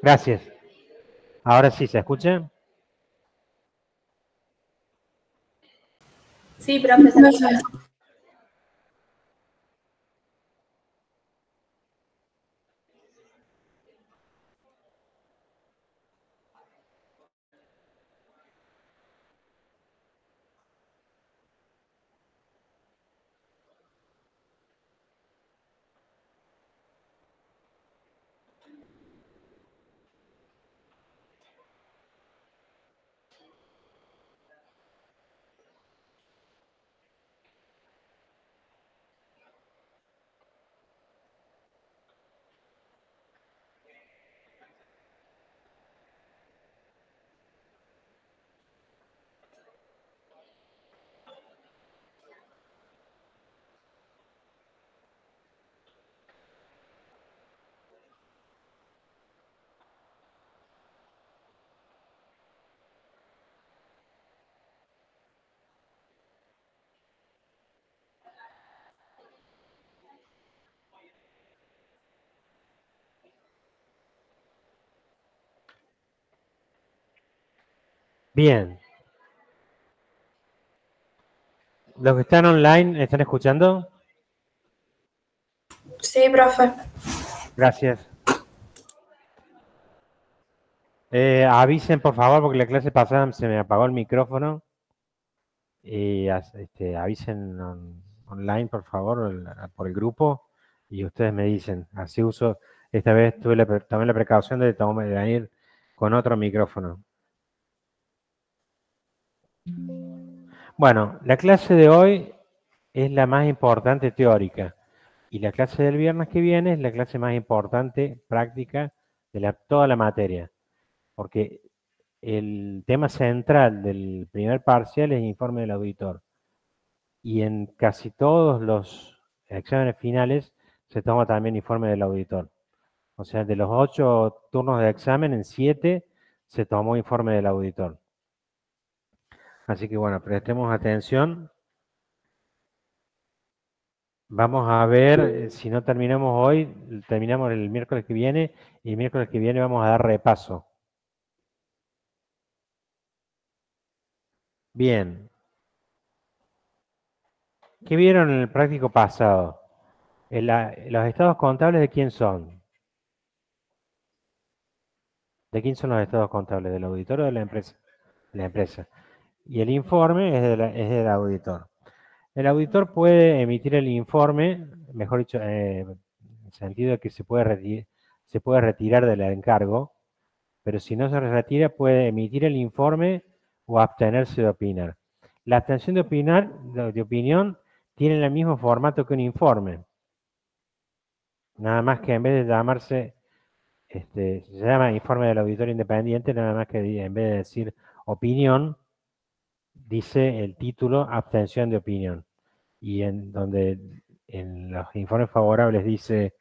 Gracias. Ahora sí, ¿se escucha? Sí, profe, se escucha. Bien. ¿Los que están online están escuchando? Sí, profe. Gracias. Avisen, por favor, porque la clase pasada se me apagó el micrófono. Y avisen online, por favor, por el grupo. Y ustedes me dicen. Así uso. Esta vez tomé la precaución de venir con otro micrófono. Bueno, la clase de hoy es la más importante teórica. Y la clase del viernes que viene es la clase más importante práctica de toda la materia. Porque el tema central del primer parcial es el informe del auditor. Y en casi todos los exámenes finales se toma también informe del auditor. O sea, de los 8 turnos de examen, en 7 se tomó informe del auditor. Así que bueno, prestemos atención. Vamos a ver, si no terminamos hoy, terminamos el miércoles que viene, y el miércoles que viene vamos a dar repaso. Bien. ¿Qué vieron en el práctico pasado? ¿Los estados contables de quién son? ¿De quién son los estados contables? ¿Del auditor o de la empresa? De la empresa. Y el informe es del auditor. El auditor puede emitir el informe, mejor dicho, en el sentido de que se puede retirar del encargo, pero si no se retira, puede emitir el informe o abstenerse de opinar. La abstención de opinión tiene el mismo formato que un informe. Nada más que en vez de llamarse, se llama informe del auditor independiente, nada más que en vez de decir opinión, dice el título abstención de opinión. Y en donde en los informes favorables dice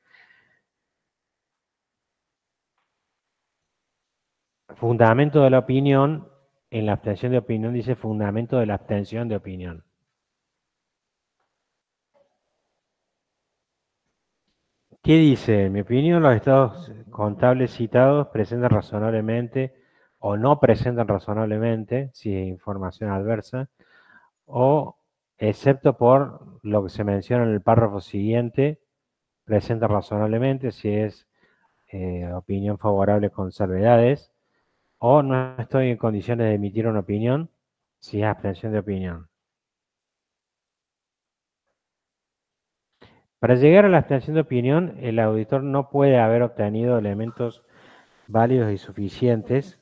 fundamento de la opinión, en la abstención de opinión dice fundamento de la abstención de opinión. ¿Qué dice? En mi opinión, los estados contables citados presentan razonablemente o no presentan razonablemente, si es información adversa, o excepto por lo que se menciona en el párrafo siguiente, presenta razonablemente, si es opinión favorable con salvedades, o no estoy en condiciones de emitir una opinión, si es abstención de opinión. Para llegar a la abstención de opinión, el auditor no puede haber obtenido elementos válidos y suficientes,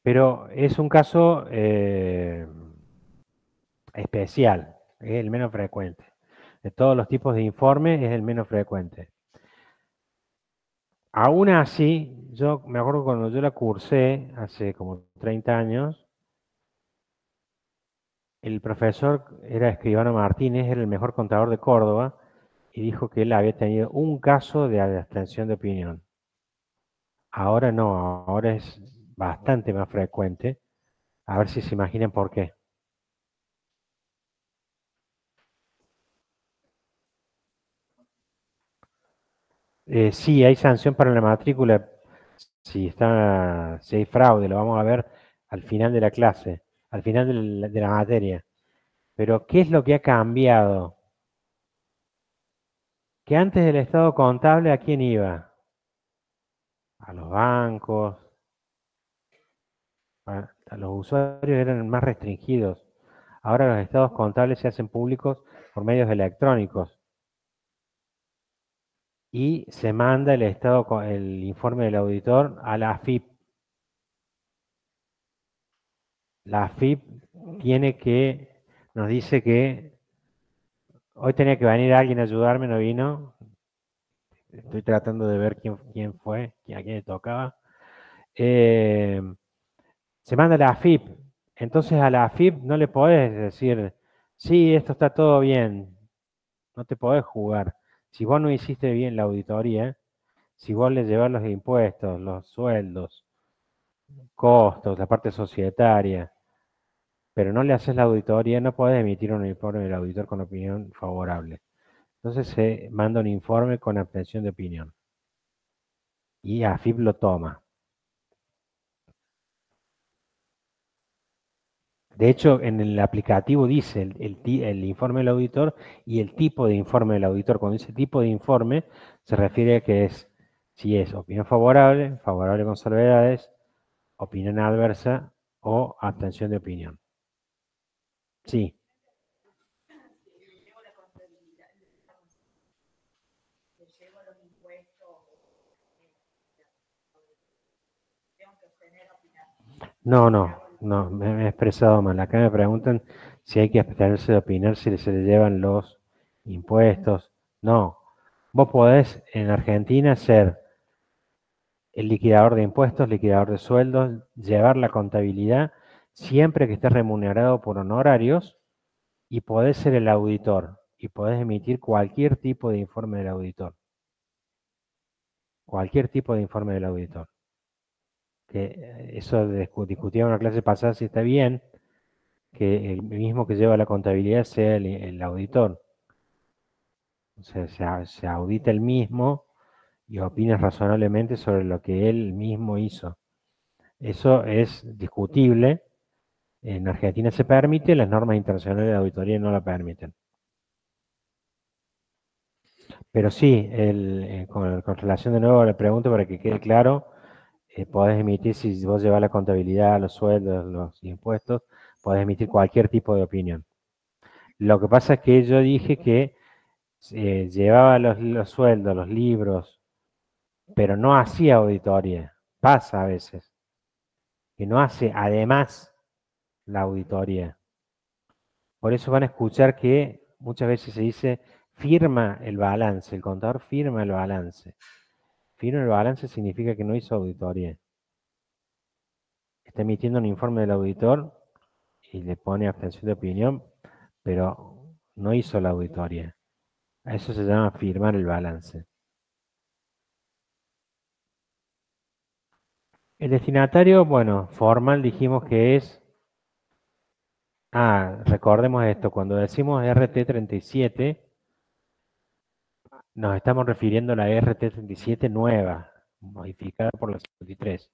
pero es un caso especial, es el menos frecuente. De todos los tipos de informes es el menos frecuente. Aún así, yo me acuerdo cuando yo la cursé, hace como 30 años, el profesor era Escribano Martínez, era el mejor contador de Córdoba, y dijo que él había tenido un caso de abstención de opinión. Ahora no, ahora es bastante más frecuente. A ver si se imaginan por qué. Sí, hay sanción para la matrícula. Si hay fraude, lo vamos a ver al final de la clase, al final de la materia. Pero, ¿qué es lo que ha cambiado? Que antes del estado contable, ¿a quién iba? A los bancos, a los usuarios eran más restringidos. Ahora los estados contables se hacen públicos por medios electrónicos y se manda el informe del auditor a la AFIP. La AFIP nos dice que hoy tenía que venir alguien a ayudarme, no vino. Estoy tratando de ver quién fue, a quién le tocaba. Eh, Se manda a la AFIP. Entonces a la AFIP no le podés decir, sí, esto está todo bien. No te podés jugar. Si vos no hiciste bien la auditoría, si vos le llevas los impuestos, los sueldos, costos, la parte societaria, pero no le haces la auditoría, no podés emitir un informe del auditor con opinión favorable. Entonces se manda un informe con abstención de opinión. Y AFIP lo toma. De hecho, en el aplicativo dice el informe del auditor y el tipo de informe del auditor. Cuando dice tipo de informe, se refiere a que si es opinión favorable, favorable con salvedades, opinión adversa o abstención de opinión. Sí. No, me he expresado mal. Acá me preguntan si hay que abstenerse de opinar si se le llevan los impuestos. No, vos podés en Argentina ser el liquidador de impuestos, liquidador de sueldos, llevar la contabilidad siempre que estés remunerado por honorarios y podés ser el auditor y podés emitir cualquier tipo de informe del auditor. Cualquier tipo de informe del auditor. Eso discutía en una clase pasada si está bien que el mismo que lleva la contabilidad sea el auditor. O sea, se audita el mismo y opina razonablemente sobre lo que él mismo hizo. Eso es discutible. En Argentina se permite, las normas internacionales de auditoría no la permiten. Pero sí, con relación de nuevo a la pregunta, para que quede claro, podés emitir, si vos llevas la contabilidad, los sueldos, los impuestos, podés emitir cualquier tipo de opinión. Lo que pasa es que yo dije que llevaba los sueldos, los libros, pero no hacía auditoría. Pasa a veces, que no hace además la auditoría. Por eso van a escuchar que muchas veces se dice firma el balance, el contador firma el balance. Firma el balance significa que no hizo auditoría. Está emitiendo un informe del auditor y le pone abstención de opinión, pero no hizo la auditoría. A eso se llama firmar el balance. El destinatario, bueno, formal dijimos que es. Recordemos esto, cuando decimos RT37, nos estamos refiriendo a la RT37 nueva, modificada por la 53.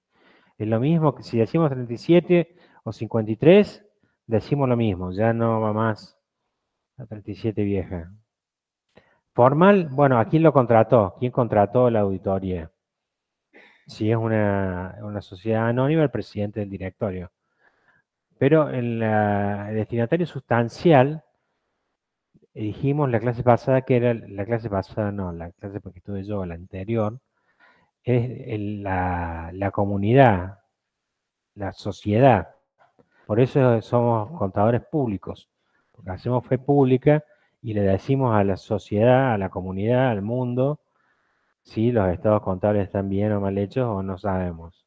Es lo mismo que si decimos 37 o 53, decimos lo mismo, ya no va más la 37 vieja. Formal, bueno, ¿a quién lo contrató? ¿Quién contrató la auditoría? Si es una sociedad anónima, el presidente del directorio. Pero el destinatario sustancial, dijimos la clase pasada que era, la clase pasada no, la clase que estuve yo, la anterior, es la comunidad, la sociedad. Por eso somos contadores públicos, porque hacemos fe pública y le decimos a la sociedad, a la comunidad, al mundo, si los estados contables están bien o mal hechos o no sabemos.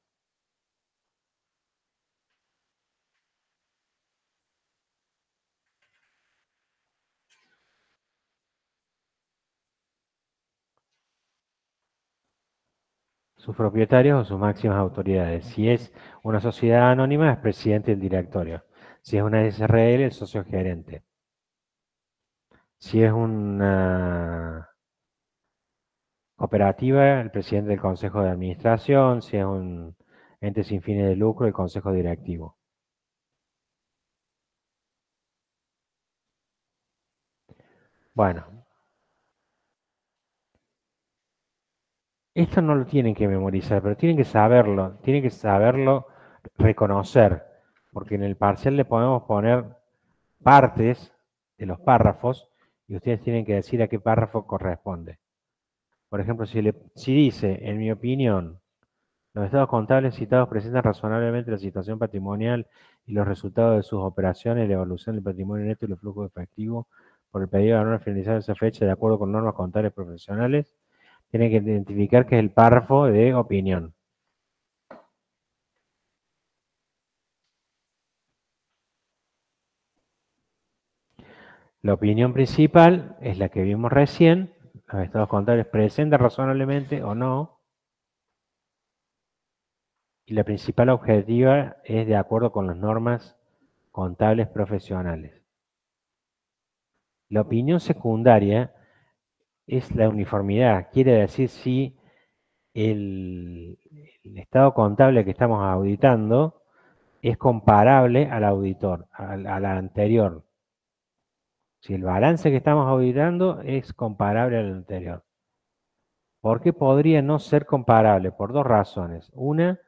Sus propietarios o sus máximas autoridades. Si es una sociedad anónima, es presidente del directorio. Si es una SRL, el socio gerente. Si es Cooperativa, el presidente del consejo de administración, si es un ente sin fines de lucro, el consejo directivo. Bueno, esto no lo tienen que memorizar, pero tienen que saberlo reconocer, porque en el parcial le podemos poner partes de los párrafos y ustedes tienen que decir a qué párrafo corresponde. Por ejemplo, si dice, en mi opinión, los estados contables citados presentan razonablemente la situación patrimonial y los resultados de sus operaciones, la evolución del patrimonio neto y los flujos efectivos por el periodo anual finalizado en esa fecha de acuerdo con normas contables profesionales, tienen que identificar que es el párrafo de opinión. La opinión principal es la que vimos recién. Los estados contables presentan razonablemente o no. Y la principal objetiva es de acuerdo con las normas contables profesionales. La opinión secundaria es la uniformidad. Quiere decir si el estado contable que estamos auditando es comparable al auditor, a la anterior. Si el balance que estamos auditando es comparable al anterior. ¿Por qué podría no ser comparable? Por dos razones. Una,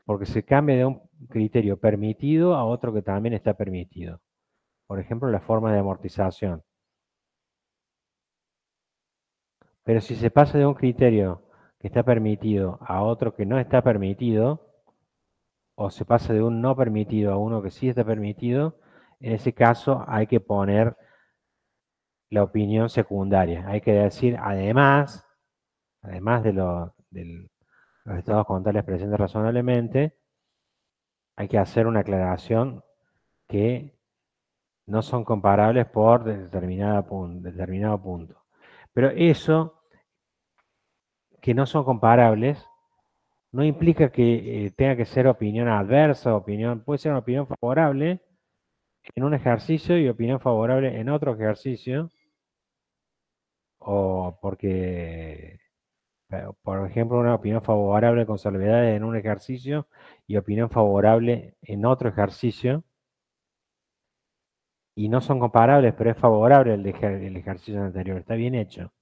porque se cambia de un criterio permitido a otro que también está permitido. Por ejemplo, la forma de amortización. Pero si se pasa de un criterio que está permitido a otro que no está permitido, o se pasa de un no permitido a uno que sí está permitido, en ese caso hay que poner la opinión secundaria. Hay que decir, además de los estados contables presentes razonablemente, hay que hacer una aclaración que no son comparables por determinado punto. Pero eso, que no son comparables, no implica que tenga que ser opinión adversa, puede ser una opinión favorable en un ejercicio y opinión favorable en otro ejercicio, o porque, por ejemplo, una opinión favorable con salvedades en un ejercicio y opinión favorable en otro ejercicio, y no son comparables, pero es favorable el ejercicio anterior, está bien hecho.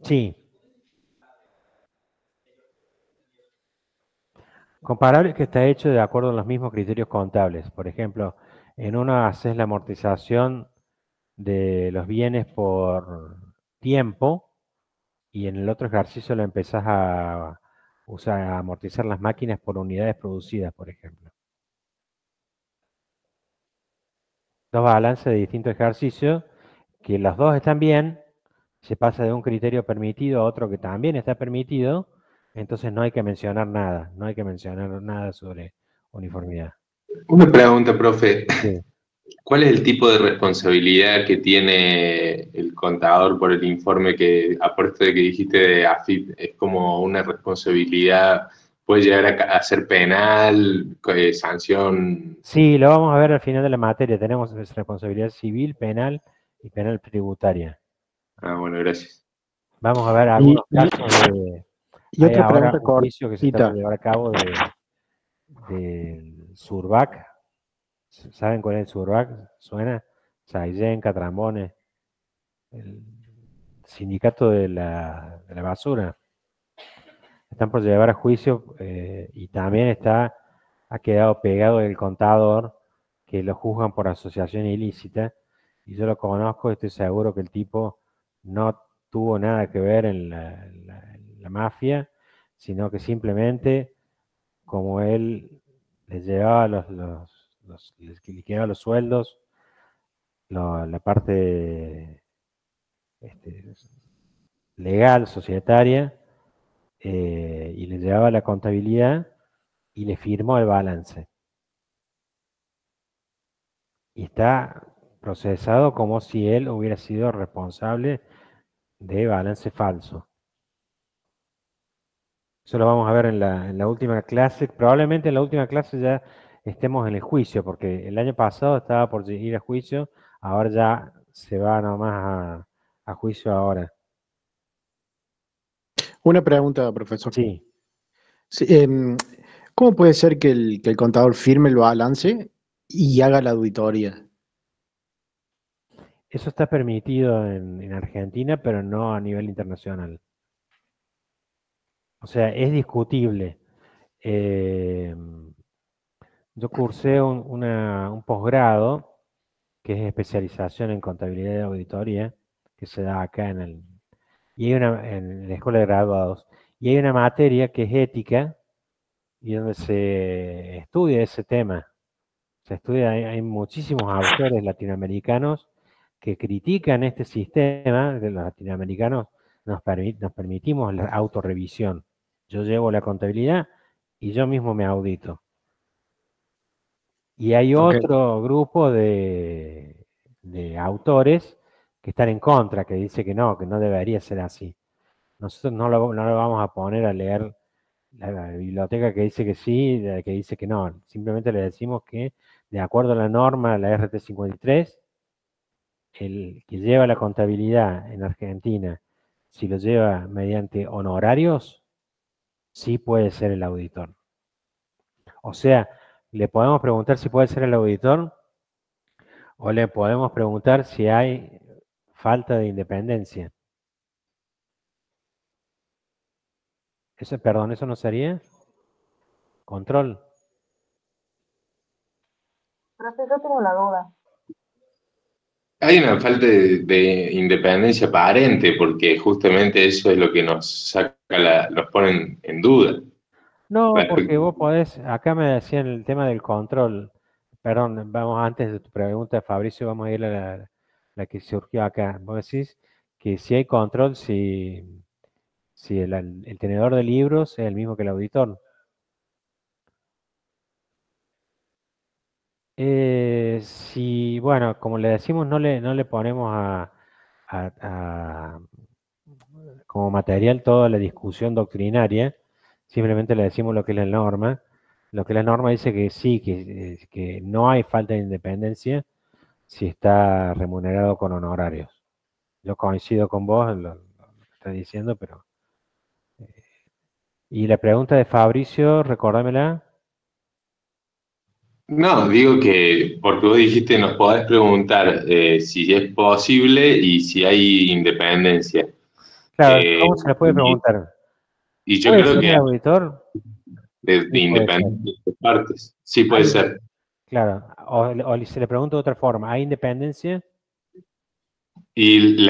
Sí, comparable que está hecho de acuerdo a los mismos criterios contables. Por ejemplo, en uno haces la amortización de los bienes por tiempo y en el otro ejercicio lo empezás a usar, a amortizar las máquinas por unidades producidas, por ejemplo. Dos balances de distintos ejercicios, que los dos están bien, se pasa de un criterio permitido a otro que también está permitido, entonces no hay que mencionar nada, no hay que mencionar nada sobre uniformidad. Una pregunta, profe. Sí. ¿Cuál es el tipo de responsabilidad que tiene el contador por el informe que, aparte de que dijiste de AFIP, es como una responsabilidad, puede llegar a ser penal, sanción? Sí, lo vamos a ver al final de la materia. Tenemos responsabilidad civil, penal y penal tributaria. Ah, bueno, gracias. Vamos a ver algunos casos de... Y Hay otra ahora pregunta un juicio que se está por cortita. llevar a cabo del Surbac. ¿Saben cuál es el Surbac? ¿Suena? Saillén, Catrambones, el sindicato de la basura. Están por llevar a juicio y también ha quedado pegado el contador que lo juzgan por asociación ilícita. Y yo lo conozco, estoy seguro que el tipo no tuvo nada que ver en la mafia, sino que simplemente, como él les llevaba les liquidaba los sueldos, la parte legal, societaria, y le llevaba la contabilidad y le firmó el balance. Y está procesado como si él hubiera sido responsable de balance falso. Eso lo vamos a ver en la última clase. Probablemente en la última clase ya estemos en el juicio, porque el año pasado estaba por ir a juicio Ahora ya se va nomás a juicio ahora. Una pregunta, profesor. Sí, Sí, ¿cómo puede ser que el contador firme el balance y haga la auditoría? eso está permitido en Argentina, pero no a nivel internacional. O sea, es discutible. Eh, yo cursé un posgrado, que es especialización en contabilidad y auditoría, que se da acá y hay en la escuela de graduados. Y hay una materia que es ética, y donde se estudia ese tema. Se estudia, hay muchísimos autores latinoamericanos que critican este sistema. De los latinoamericanos nos permitimos la autorrevisión. Yo llevo la contabilidad y yo mismo me audito. Y hay Ok, otro grupo de autores que están en contra, que dice que no debería ser así. Nosotros no lo vamos a poner a leer la biblioteca que dice que sí, la que dice que no. Simplemente le decimos que, de acuerdo a la norma, la RT53, el que lleva la contabilidad en Argentina, si lo lleva mediante honorarios, sí puede ser el auditor. O sea, le podemos preguntar si puede ser el auditor o le podemos preguntar si hay falta de independencia. Eso, perdón, ¿eso no sería control? Profe, yo tengo una duda. Hay una falta de independencia aparente, porque justamente eso es lo que nos saca nos pone en duda. No, porque Respecto- vos podés, acá me decían el tema del control. Perdón, vamos antes de tu pregunta, Fabricio, vamos a ir a la que surgió acá. Vos decís que si hay control, si el tenedor de libros es el mismo que el auditor. Si, bueno, como le decimos, no le ponemos a- a- como material toda la discusión doctrinaria, simplemente le decimos lo que es la norma. Lo que la norma dice que sí, que no hay falta de independencia si está remunerado con honorarios. Yo coincido con vos en lo que estás diciendo, pero... Y la pregunta de Fabricio, recordámela. No, digo que, porque vos dijiste, nos podés preguntar si es posible y si hay independencia. Claro, Eh, ¿cómo se le puede y, preguntar? y yo ¿Puede creo ser que el hay auditor? de Sí, puede ser. independencia de partes. Sí, puede Hay, ser. claro, o se le pregunta de otra forma, ¿hay independencia? Y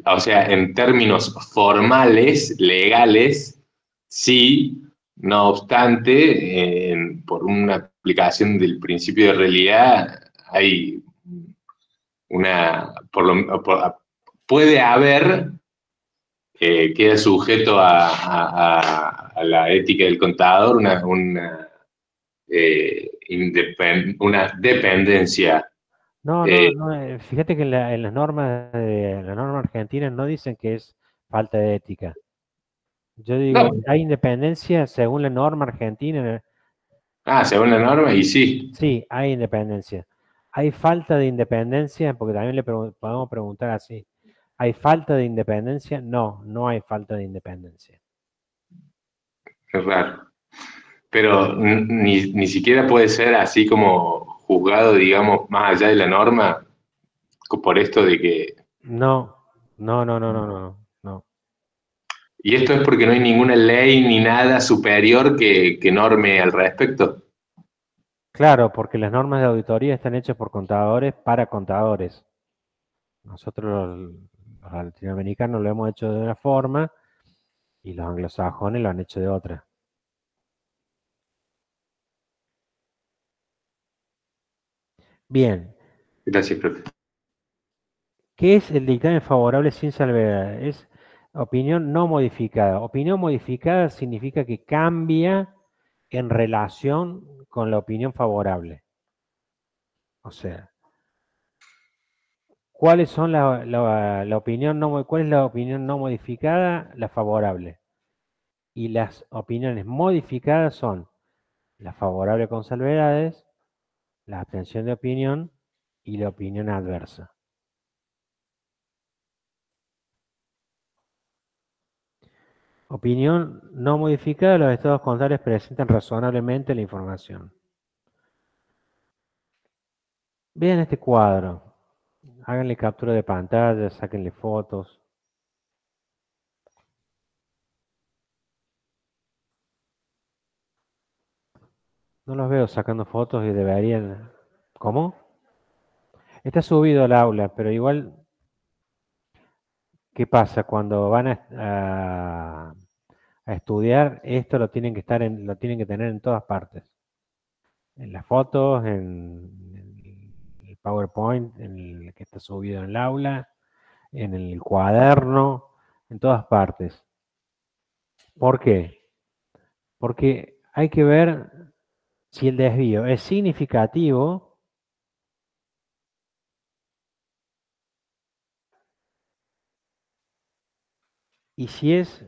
o sea, en términos formales, legales, sí, no obstante, por una aplicación del principio de realidad, hay puede haber, queda sujeto a la ética del contador, una dependencia. No, eh, no, no. Fíjate que en las normas argentinas no dicen que es falta de ética. Yo digo, no, hay independencia según la norma argentina. según la norma, y sí. Sí, hay independencia. Hay falta de independencia, porque también podemos preguntar así. ¿Hay falta de independencia? No, no hay falta de independencia. Es raro. Pero ni siquiera puede ser así como juzgado, digamos, más allá de la norma, por esto de que... No, no, no, no, no, no, no. Y esto es porque no hay ninguna ley ni nada superior que norme al respecto. Claro, porque las normas de auditoría están hechas por contadores para contadores. Nosotros los latinoamericanos lo hemos hecho de una forma y los anglosajones lo han hecho de otra. Bien, Gracias, profe. ¿qué es el dictamen favorable sin salvedad? Es opinión no modificada. Opinión modificada significa que cambia en relación con la opinión favorable. O sea, ¿cuáles son la opinión cuál es la opinión no modificada? La favorable. Y las opiniones modificadas son la favorable con salvedades, la abstención de opinión y la opinión adversa. Opinión no modificada, los estados contables presentan razonablemente la información. Vean este cuadro. Háganle captura de pantalla, sáquenle fotos. No los veo sacando fotos y deberían... ¿Cómo? Está subido al aula, pero igual... ¿Qué pasa? Cuando van a estudiar, esto lo tienen que tener en todas partes. En las fotos, en el PowerPoint, en el que está subido en el aula, en el cuaderno, en todas partes. ¿Por qué? Porque hay que ver si el desvío es significativo y si es...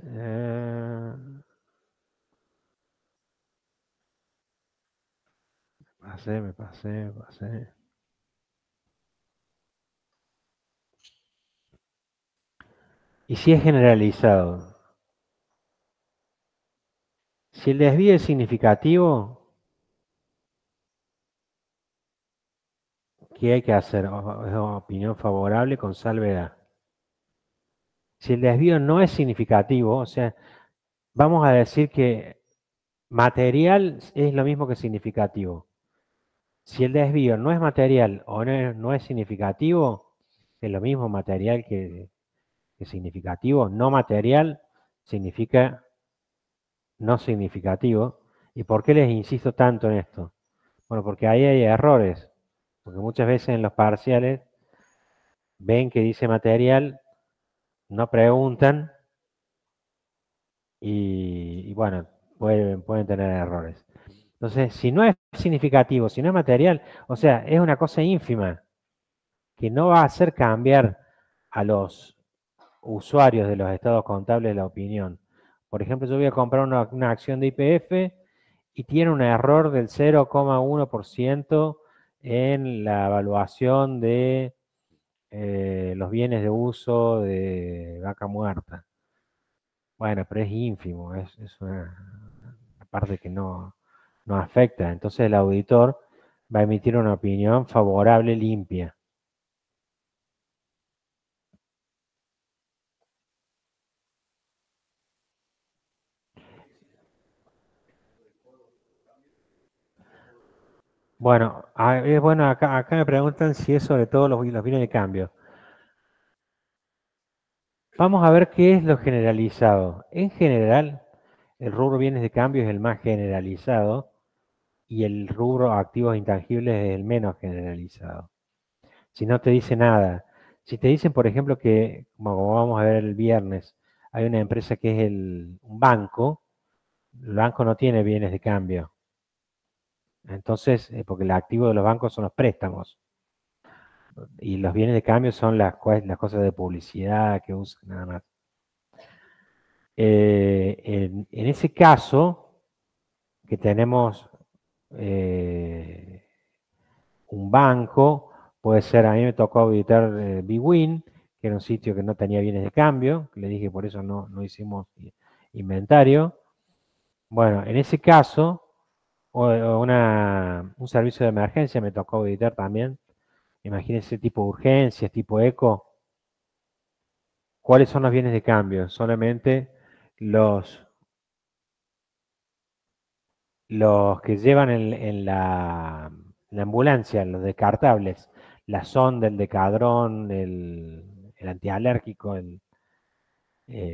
me pasé. Y si es generalizado. Si el desvío es significativo, ¿qué hay que hacer? Es opinión favorable con salvedad. Si el desvío no es significativo, o sea, vamos a decir que material es lo mismo que significativo. Si el desvío no es material o no es significativo, es lo mismo material que significativo. No material significa no significativo. ¿Y por qué les insisto tanto en esto? Bueno, porque ahí hay errores. Porque muchas veces en los parciales ven que dice material, no preguntan y bueno, pueden tener errores. Entonces, si no es significativo, si no es material, o sea, es una cosa ínfima que no va a hacer cambiar a los usuarios de los estados contables la opinión. Por ejemplo, yo voy a comprar una acción de YPF y tiene un error del 0,1% en la evaluación de los bienes de uso de vaca muerta. Bueno, pero es ínfimo, es una parte que no afecta. Entonces el auditor va a emitir una opinión favorable, limpia. Bueno, acá me preguntan si es sobre todo los bienes de cambio. Vamos a ver qué es lo generalizado. En general, el rubro bienes de cambio es el más generalizado y el rubro activos intangibles es el menos generalizado. Si no te dice nada, si te dicen, por ejemplo, que, como vamos a ver el viernes, hay una empresa que es un banco, el banco no tiene bienes de cambio. Entonces, porque el activo de los bancos son los préstamos. Y los bienes de cambio son las cosas de publicidad que usan nada más. En ese caso, que tenemos un banco, puede ser, a mí me tocó auditar Bwin, que era un sitio que no tenía bienes de cambio, que le dije por eso no hicimos inventario. Bueno, en ese caso, un servicio de emergencia me tocó auditar también. Imagínense tipo urgencias, tipo eco. ¿Cuáles son los bienes de cambio? Solamente los que llevan en la ambulancia, los descartables, la sonda, el decadrón, el antialérgico,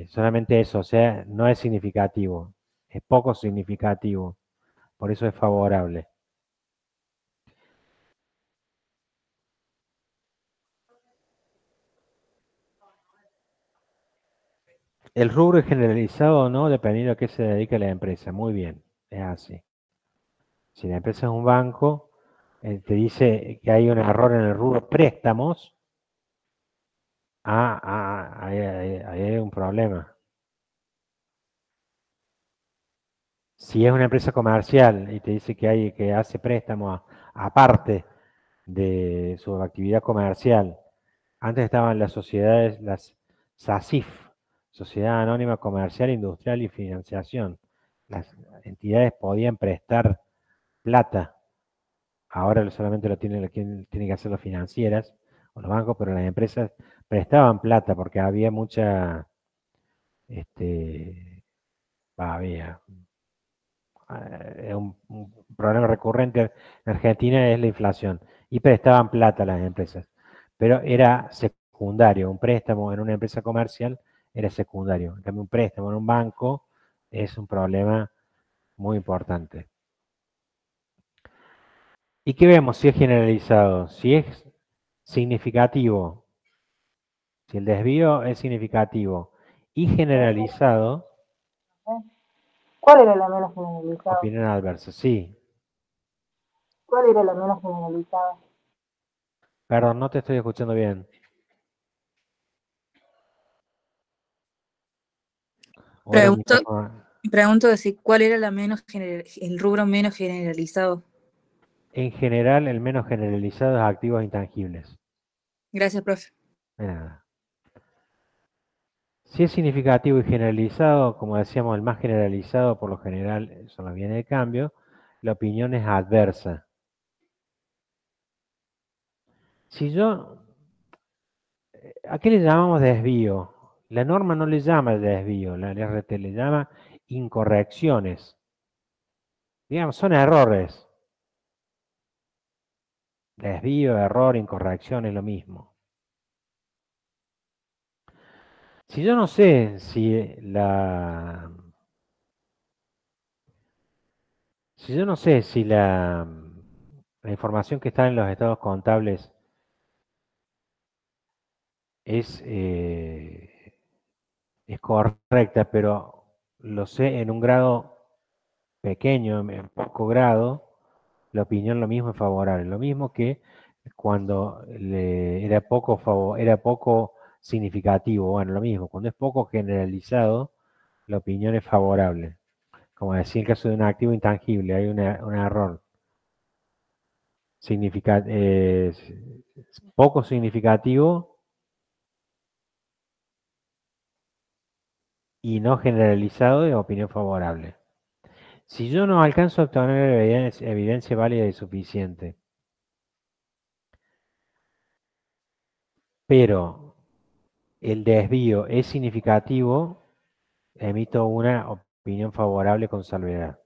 solamente eso, o sea, no es significativo, es poco significativo, por eso es favorable. El rubro es generalizado o no, dependiendo a qué se dedica la empresa. Muy bien, es así. Si la empresa es un banco, te dice que hay un error en el rubro préstamos, ahí hay un problema. Si es una empresa comercial y te dice que hace préstamos aparte de su actividad comercial. Antes estaban las sociedades, las SACIF, Sociedad Anónima Comercial, Industrial y Financiación. Las entidades podían prestar plata. Ahora solamente lo tienen que hacer las financieras o los bancos, pero las empresas prestaban plata porque había mucha, había un problema recurrente en Argentina es la inflación y prestaban plata a las empresas, pero era secundario. Un préstamo en una empresa comercial era secundario. En cambio, un préstamo en un banco es un problema muy importante. ¿Y qué vemos si es generalizado? Si es significativo, si el desvío es significativo y generalizado, ¿Cuál era la menos generalizada? opinión adversa. Sí. ¿Cuál era la menos generalizada? Perdón, no te estoy escuchando bien. Hola, micrófono. Pregunto de si cuál era el rubro menos generalizado. En general, el menos generalizado es activos intangibles. Gracias, profe. De nada. Si es significativo y generalizado, como decíamos, el más generalizado por lo general son los bienes de cambio, la opinión es adversa. Si yo, ¿a qué le llamamos desvío? La norma no le llama desvío, la RT le llama incorrecciones. Digamos, son errores. Desvío, error, incorrección es lo mismo. Si yo no sé si la información que está en los estados contables es correcta, pero lo sé en un grado pequeño, en poco grado, la opinión lo mismo es favorable. Lo mismo que cuando era poco significativo. Bueno, lo mismo, cuando es poco generalizado, la opinión es favorable. Como decía en el caso de un activo intangible, hay un error poco significativo y no generalizado de opinión favorable. Si yo no alcanzo a obtener evidencia válida y suficiente, pero el desvío es significativo, emito una opinión favorable con salvedad.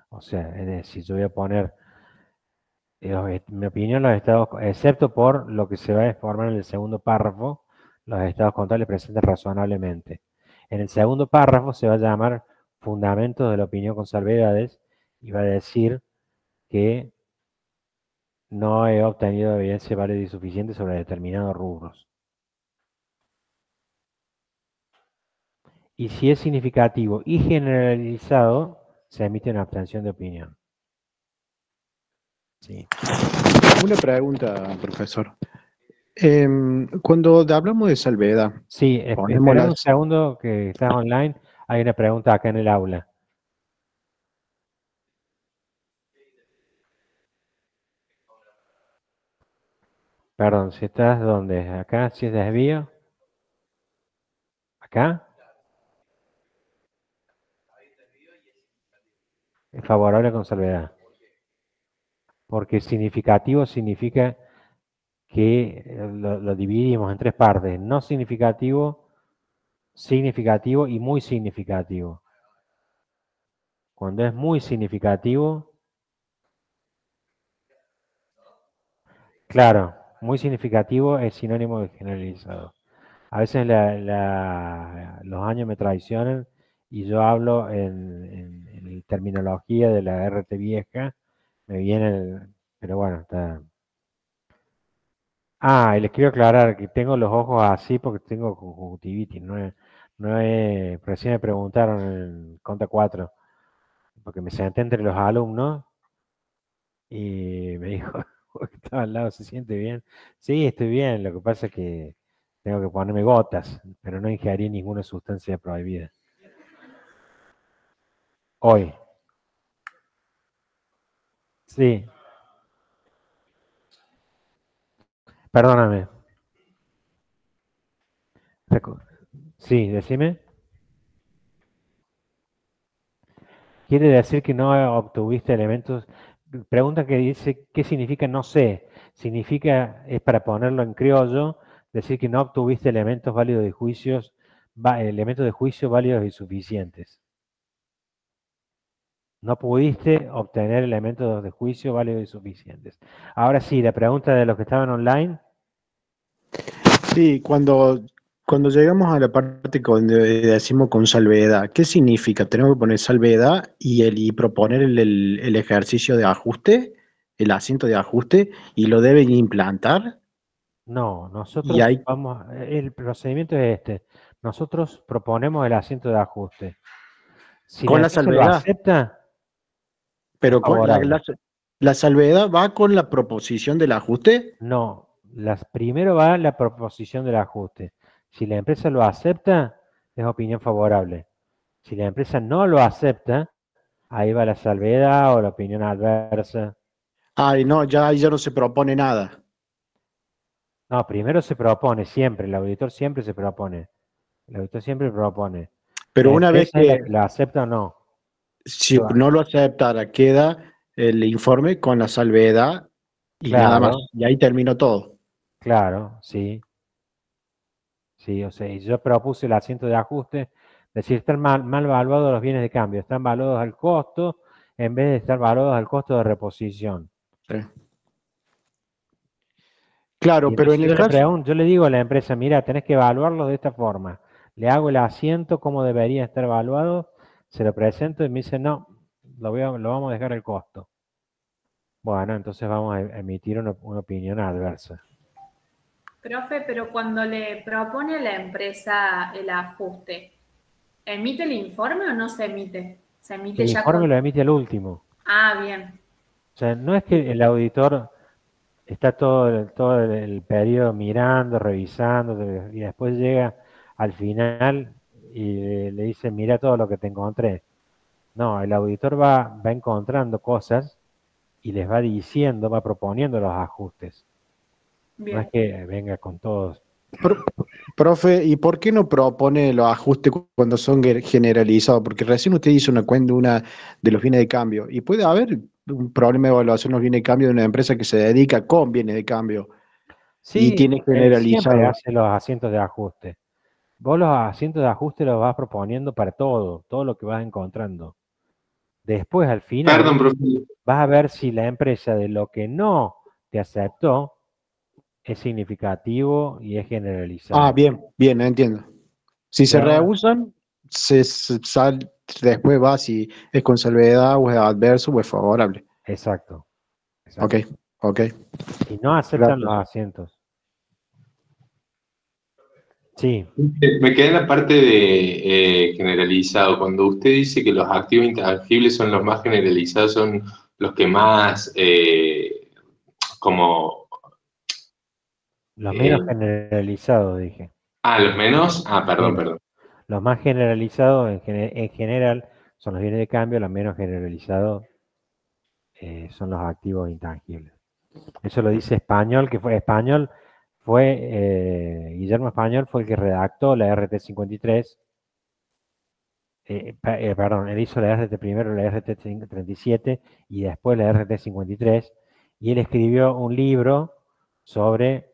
O sea, es decir, yo voy a poner, mi opinión, los estados, excepto por lo que se va a formar en el segundo párrafo, los estados contables presentes razonablemente. En el segundo párrafo se va a llamar fundamentos de la opinión con salvedades y va a decir que no he obtenido evidencia válida y suficiente sobre determinados rubros. Y si es significativo y generalizado, se emite una abstención de opinión. Sí. Una pregunta, profesor. Cuando hablamos de salvedad, Sí, ponemos espera un las... segundo que estás online. Hay una pregunta acá en el aula. Perdón, si estás donde, acá, si es desvío. Acá. Es favorable con salvedad. Porque significativo significa que lo dividimos en tres partes. No significativo, significativo y muy significativo. Cuando es muy significativo, claro, muy significativo es sinónimo de generalizado. A veces los años me traicionan y yo hablo en terminología de la RT vieja, me viene pero bueno, está. Ah, y les quiero aclarar que tengo los ojos así porque tengo conjuntivitis, recién me preguntaron en Conta 4, porque me senté entre los alumnos y me dijo, que estaba al lado, ¿se siente bien? Sí, estoy bien, lo que pasa es que tengo que ponerme gotas, pero no ingerí ninguna sustancia prohibida. Hoy. Sí. Perdóname. Sí, decime. Quiere decir que no obtuviste elementos. Pregunta que dice, ¿qué significa? No sé. Significa, es para ponerlo en criollo, decir que no obtuviste elementos válidos de juicios, elementos de juicio válidos y suficientes. No pudiste obtener elementos de juicio válidos y suficientes. Ahora sí, la pregunta de los que estaban online. Sí, cuando llegamos a la parte donde decimos con salvedad, ¿qué significa? Tenemos que poner salvedad y proponer el ejercicio de ajuste, el asiento de ajuste, y lo deben implantar. No, Y nosotros hay vamos, el procedimiento es este. Nosotros proponemos el asiento de ajuste. Si la con la empresa lo salvedad, acepta, es pero favorable. la salvedad va con la proposición del ajuste. No, primero va la proposición del ajuste. Si la empresa lo acepta, es opinión favorable. Si la empresa no lo acepta, ahí va la salvedad o la opinión adversa. Ay, no, ya ahí ya no se propone nada. No, primero se propone siempre, el auditor siempre se propone. El auditor siempre propone. Pero La una vez empresa es la que, que lo acepta o no. si no lo aceptara, queda el informe con la salvedad y nada más. Claro, Y ahí terminó todo. claro, sí. Sí, o sea, y yo propuse el asiento de ajuste, decir, están mal valuados los bienes de cambio, están valuados al costo en vez de estar valuados al costo de reposición. Sí. Claro, Y pero en entonces el caso, yo le digo a la empresa, mira, tenés que evaluarlo de esta forma. Le hago el asiento, cómo debería estar evaluado, se lo presento y me dice, no, lo vamos a dejar al costo. Bueno, entonces vamos a emitir una opinión adversa. Profe, pero cuando le propone a la empresa el ajuste, ¿emite el informe o no se emite? Se emite El ya informe con... lo emite al último. Ah, bien. O sea, no es que el auditor está todo el periodo mirando, revisando, y después llega al final y le dice, mira todo lo que te encontré. No, el auditor va encontrando cosas y les va diciendo, va proponiendo los ajustes. No es Bien. que venga con todos. profe, ¿y por qué no propone los ajustes cuando son generalizados? Porque recién usted hizo una cuenta de los bienes de cambio y puede haber un problema de evaluación de los bienes de cambio de una empresa que se dedica con bienes de cambio y Sí, tiene él siempre generalizado. hace los asientos de ajuste. Vos los asientos de ajuste los vas proponiendo para todo lo que vas encontrando. Después, al final, Perdón, profe. vas a ver si la empresa de lo que no te aceptó es significativo y es Ah, generalizado. bien, bien, entiendo. Si se Pero, rehusan, después va si es con salvedad o es adverso o es favorable. exacto, Ok, exacto. ok, Y no aceptan los gracias. asientos. Sí, Me quedé en la parte de generalizado. Cuando usted dice que los activos intangibles son los más generalizados, son los que más como... los eh, menos generalizados, dije. los menos. Ah, perdón, Menos. perdón. Los más generalizados en general son los bienes de cambio, los menos generalizados son los activos intangibles. Eso lo dice Español, Guillermo Español fue el que redactó la RT 53. Perdón, él hizo la RT primero, la RT 37 y después la RT 53. Y él escribió un libro sobre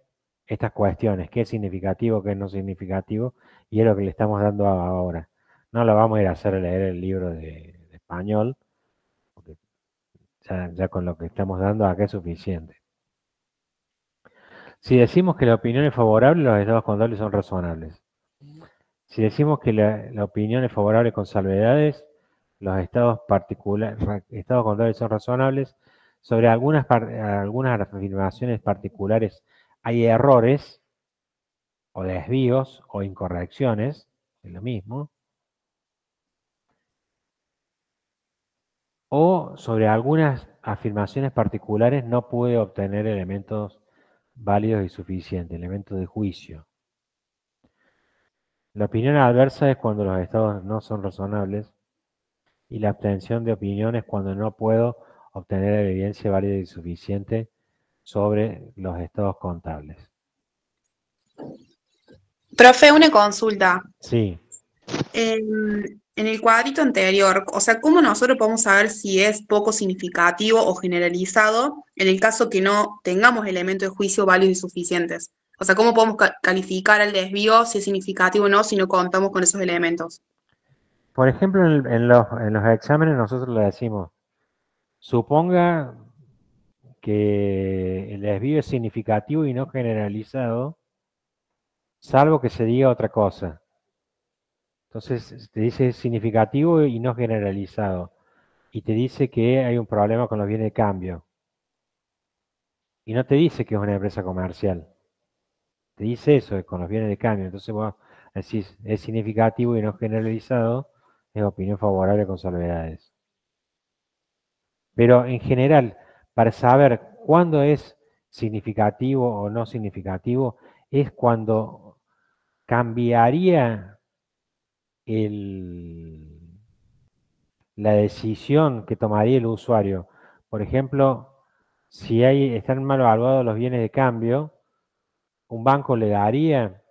estas cuestiones, qué es significativo, qué es no significativo, y es lo que le estamos dando ahora. No lo vamos a ir a hacer leer el libro de Español, porque ya con lo que estamos dando acá es suficiente. Si decimos que la opinión es favorable, los estados contables son razonables. Si decimos que la opinión es favorable con salvedades, los estados contables son razonables. Sobre algunas afirmaciones particulares hay errores o desvíos o incorrecciones, es lo mismo. O sobre algunas afirmaciones particulares no puede obtener elementos válidos y suficientes, elementos de juicio. La opinión adversa es cuando los estados no son razonables y la obtención de opiniones cuando no puedo obtener evidencia válida y suficiente sobre los estados contables. Profe, una consulta. Sí, En el cuadrito anterior, o sea, ¿cómo nosotros podemos saber si es poco significativo o generalizado en el caso que no tengamos elementos de juicio válidos y suficientes? O sea, ¿cómo podemos calificar el desvío si es significativo o no si no contamos con esos elementos? por ejemplo, en los exámenes nosotros le decimos, suponga que el desvío es significativo y no generalizado, salvo que se diga otra cosa. Entonces, te dice significativo y no generalizado. Y te dice que hay un problema con los bienes de cambio. Y no te dice que es una empresa comercial. Te dice eso con los bienes de cambio. Entonces vos decís, es significativo y no generalizado, es opinión favorable con salvedades. Pero en general, para saber cuándo es significativo o no significativo, es cuando cambiaría la decisión que tomaría el usuario. Por ejemplo, si están mal evaluados los bienes de cambio, un banco le daría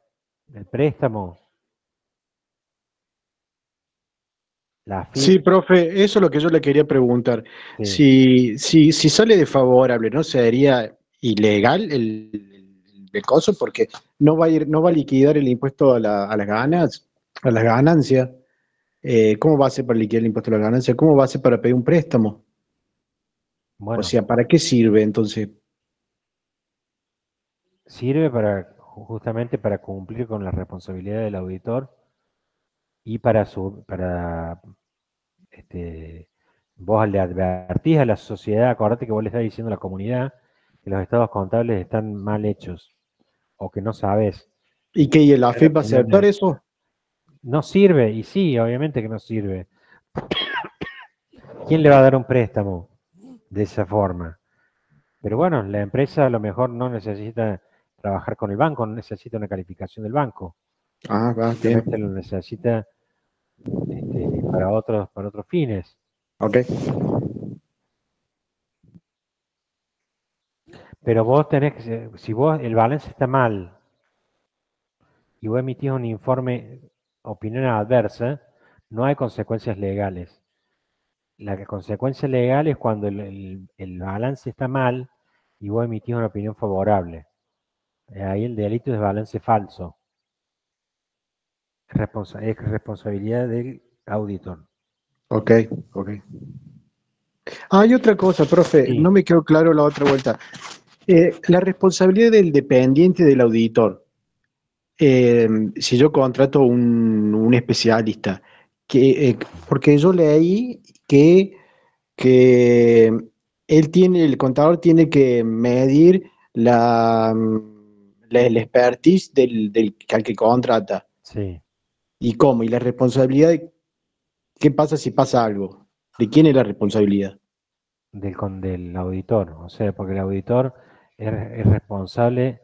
el préstamo, la Sí, FIP. profe, eso es lo que yo le quería preguntar. Sí. Si sale desfavorable, ¿no sería ilegal el coso? Porque no va a liquidar el impuesto a las ganancias. ¿Cómo va a ser para liquidar el impuesto a las ganancias? ¿Cómo va a ser para pedir un préstamo? O Bueno, sea, ¿para qué sirve entonces? sirve justamente para cumplir con la responsabilidad del auditor y vos le advertís a la sociedad, acordate que vos le estás diciendo a la comunidad que los estados contables están mal hechos o que no sabes. ¿Y que el AFIP va a aceptar eso? No sirve, y sí, obviamente que no sirve. ¿Quién le va a dar un préstamo de esa forma? Pero bueno, la empresa a lo mejor no necesita trabajar con el banco, no necesita una calificación del banco. Ah, va, bien. Simplemente lo necesita para otros fines. Ok. Pero vos tenés que, si vos el balance está mal y vos emitís un informe opinión adversa, no hay consecuencias legales. La consecuencia legal es cuando el balance está mal y vos emitís una opinión favorable. Ahí el delito es balance falso. Es responsabilidad del auditor. Ok, ok. Ah, hay otra cosa, profe, Sí, no me quedó claro la otra vuelta. La responsabilidad del dependiente del auditor. Si yo contrato un especialista, porque yo leí que el contador tiene que medir la expertise al que contrata. sí, ¿Y cómo? ¿Y la responsabilidad? ¿Qué pasa si pasa algo? ¿De quién es la responsabilidad? del auditor. O sea, porque el auditor es responsable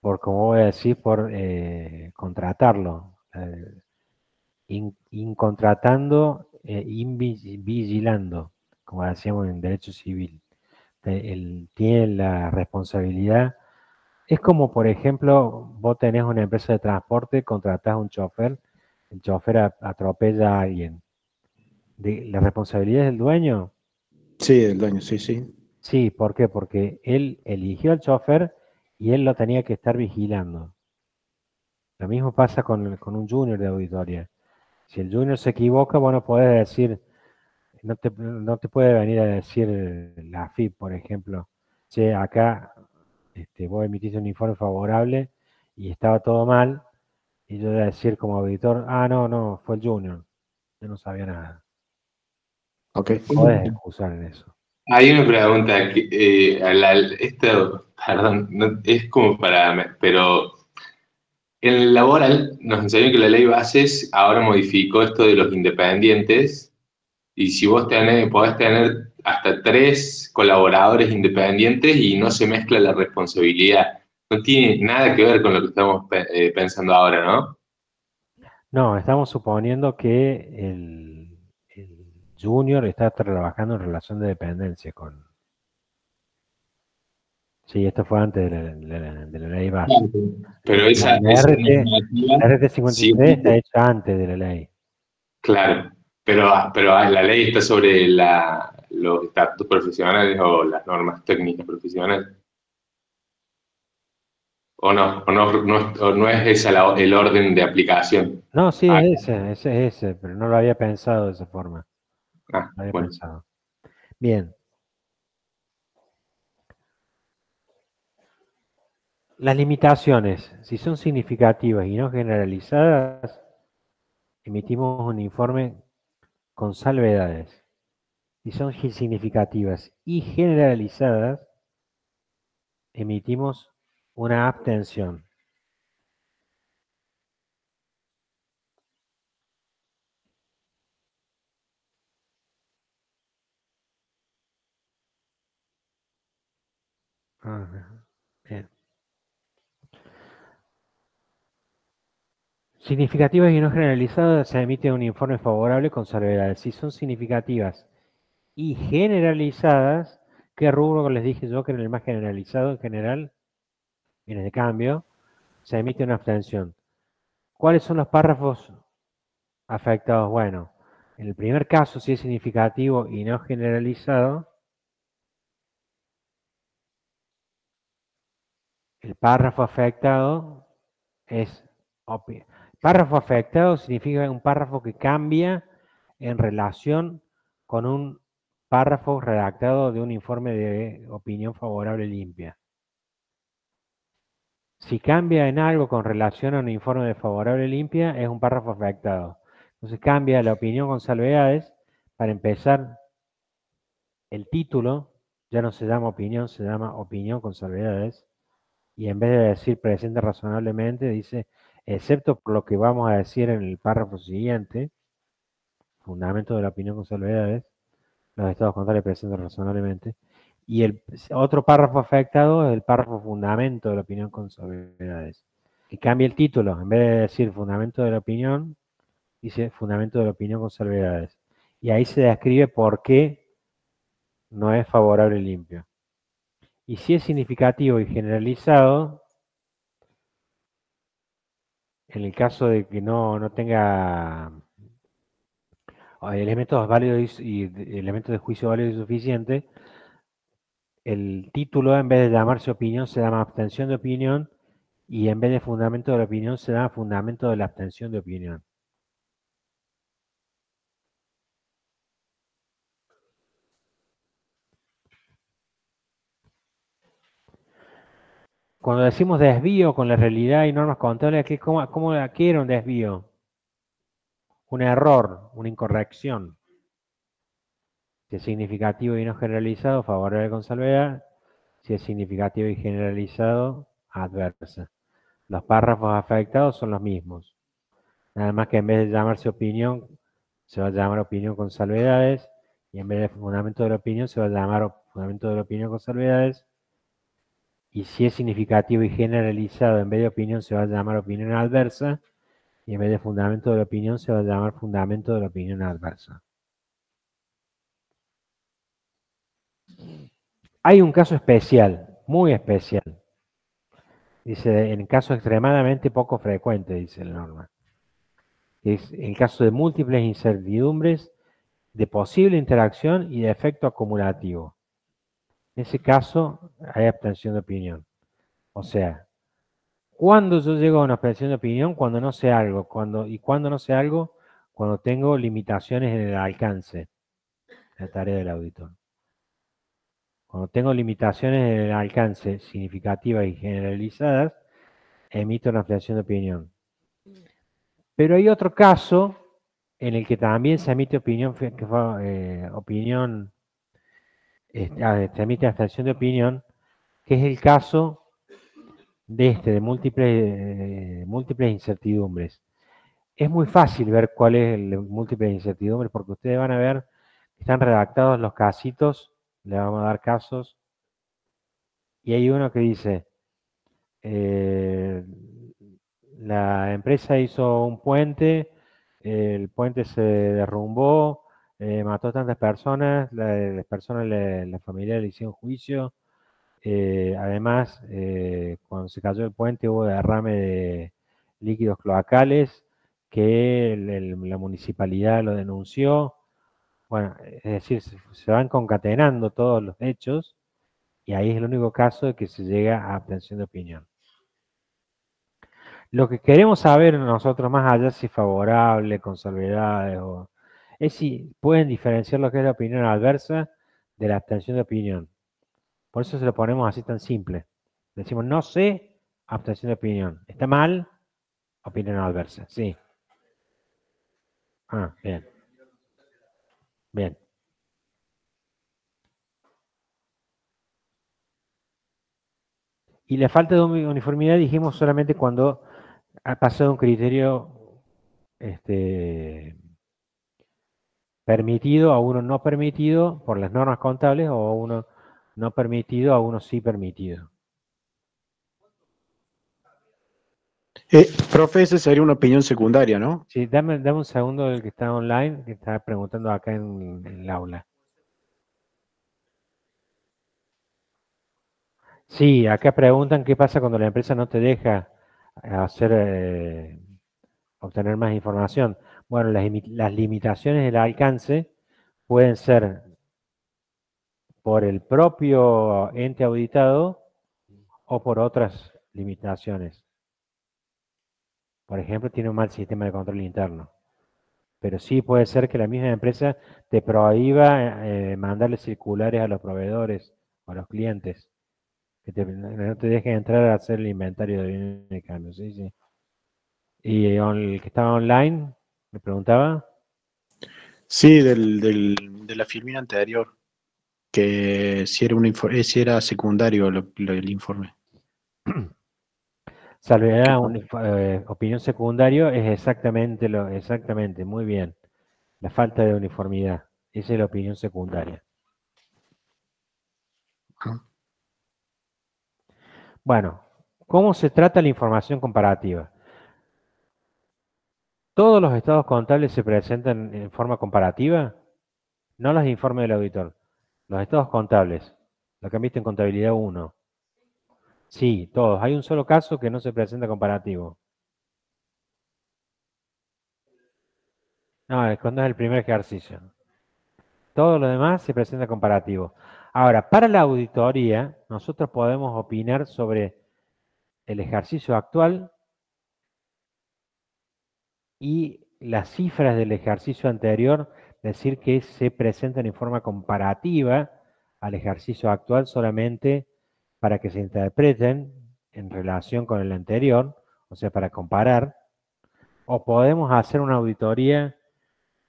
por, como voy a decir, por contratarlo. Incontratando, invigilando, como decíamos en derecho civil. Él tiene la responsabilidad. Es como, por ejemplo, vos tenés una empresa de transporte, contratás a un chofer, el chofer atropella a alguien. ¿La responsabilidad es del dueño? Sí, el dueño, sí, sí. Sí, ¿por qué? Porque él eligió al chofer y él lo tenía que estar vigilando. Lo mismo pasa con un junior de auditoría. Si el junior se equivoca, bueno, podés decir, no te puede venir a decir la AFIP, por ejemplo, che, acá vos emitiste un informe favorable y estaba todo mal, y yo voy a decir como auditor, ah, no, fue el junior, yo no sabía nada. Ok. Podés excusar en eso. Hay una pregunta que, esto, perdón, es como pero en el laboral nos enseñó que la ley bases ahora modificó esto de los independientes y si vos podés tener hasta 3 colaboradores independientes y no se mezcla la responsabilidad. No tiene nada que ver con lo que estamos pensando ahora, ¿no? No, estamos suponiendo que el junior está trabajando en relación de dependencia con... Sí, esto fue antes de la ley base. Pero esa La normativa RT sí, 53 está hecha antes de la ley. claro, pero la ley está sobre los estatutos profesionales o las normas técnicas profesionales. O no es esa el orden de aplicación. No, sí, Ah, es ese, pero no lo había pensado de esa forma. No lo había bueno. pensado. Bien. Las limitaciones, si son significativas y no generalizadas, emitimos un informe con salvedades. Si son significativas y generalizadas, emitimos una abstención. Bien. Significativas y no generalizadas, se emite un informe favorable con salvedades. Si son significativas y generalizadas, ¿qué rubro les dije yo que era el más generalizado en general? Viene de cambio, se emite una abstención. ¿Cuáles son los párrafos afectados? Bueno, en el primer caso, si es significativo y no generalizado, el párrafo afectado es... Párrafo afectado significa un párrafo que cambia en relación con un párrafo redactado de un informe de opinión favorable limpia. Si cambia en algo con relación a un informe de favorable limpia, es un párrafo afectado. Entonces cambia la opinión con salvedades. Para empezar, el título ya no se llama opinión, se llama opinión con salvedades. Y en vez de decir presente razonablemente, dice, excepto por lo que vamos a decir en el párrafo siguiente, fundamento de la opinión con salvedades, los estados contables presentes razonablemente. Y el otro párrafo afectado es el párrafo fundamento de la opinión con salvedades. Que cambia el título, en vez de decir fundamento de la opinión, dice fundamento de la opinión con salvedades. Y ahí se describe por qué no es favorable limpio. Y si es significativo y generalizado, en el caso de que no tenga elementos válidos y elementos de juicio válido y suficiente, el título en vez de llamarse opinión se llama abstención de opinión y en vez de fundamento de la opinión se llama fundamento de la abstención de opinión. Cuando decimos desvío con la realidad y normas contables, ¿qué era un desvío? Un error, una incorrección. Si es significativo y no generalizado, favorable con salvedad. Si es significativo y generalizado, adversa. Los párrafos afectados son los mismos. Nada más que en vez de llamarse opinión, se va a llamar opinión con salvedades. Y en vez de fundamento de la opinión, se va a llamar fundamento de la opinión con salvedades. Y si es significativo y generalizado, en vez de opinión, se va a llamar opinión adversa. Y en vez de fundamento de la opinión, se va a llamar fundamento de la opinión adversa. Hay un caso especial, muy especial. Dice, en caso extremadamente poco frecuente, dice la norma. Es el caso de múltiples incertidumbres de posible interacción y de efecto acumulativo. En ese caso, hay abstención de opinión. O sea, ¿cuándo yo llego a una abstención de opinión? Cuando no sé algo. ¿Cuándo no sé algo? Cuando tengo limitaciones en el alcance de la tarea del auditor. Cuando tengo limitaciones en el alcance significativas y generalizadas, emito una abstención de opinión. Pero hay otro caso en el que también se emite opinión, se emite abstención de opinión, que es el caso de múltiples incertidumbres. Es muy fácil ver cuál es el de múltiples incertidumbres porque ustedes van a ver que están redactados los casitos, le vamos a dar casos, y hay uno que dice, la empresa hizo un puente, el puente se derrumbó, mató a tantas personas, las personas, la familia le hicieron juicio, Además, cuando se cayó el puente hubo derrame de líquidos cloacales que la municipalidad lo denunció. Bueno, es decir, se van concatenando todos los hechos y ahí es el único caso de que se llega a abstención de opinión. Lo que queremos saber nosotros más allá si favorable, con salvedades, es si pueden diferenciar lo que es la opinión adversa de la abstención de opinión. Por eso se lo ponemos así tan simple. Decimos, no sé, abstención de opinión. ¿Está mal? Opinión adversa, sí. Ah, bien. Bien. Y la falta de uniformidad dijimos solamente cuando ha pasado un criterio permitido a uno no permitido por las normas contables o a uno no permitido a uno sí permitido. Profe, esa sería una opinión secundaria, ¿no? Sí, dame un segundo el que está online, que está preguntando acá en el aula. Sí, acá preguntan qué pasa cuando la empresa no te deja hacer, obtener más información. Bueno, las limitaciones del alcance pueden ser por el propio ente auditado o por otras limitaciones. Por ejemplo, tiene un mal sistema de control interno. Pero sí puede ser que la misma empresa te prohíba mandarle circulares a los proveedores o a los clientes. Que no te dejen entrar a hacer el inventario de bienes de cambio. ¿Sí? Sí. Y el que estaba online, me preguntaba. Sí, de la filmina anterior, que si era, si era secundario el informe. Salvedad, opinión secundario es exactamente, muy bien. La falta de uniformidad. Esa es la opinión secundaria. Bueno, ¿cómo se trata la información comparativa? ¿Todos los estados contables se presentan en forma comparativa? No los informes del auditor. Los estados contables, lo que han visto en contabilidad 1. Sí, todos. Hay un solo caso que no se presenta comparativo. No, es cuando es el primer ejercicio. Todo lo demás se presenta comparativo. Ahora, para la auditoría, nosotros podemos opinar sobre el ejercicio actual y las cifras del ejercicio anterior, decir que se presentan en forma comparativa al ejercicio actual solamente para que se interpreten en relación con el anterior, o sea, para comparar, o podemos hacer una auditoría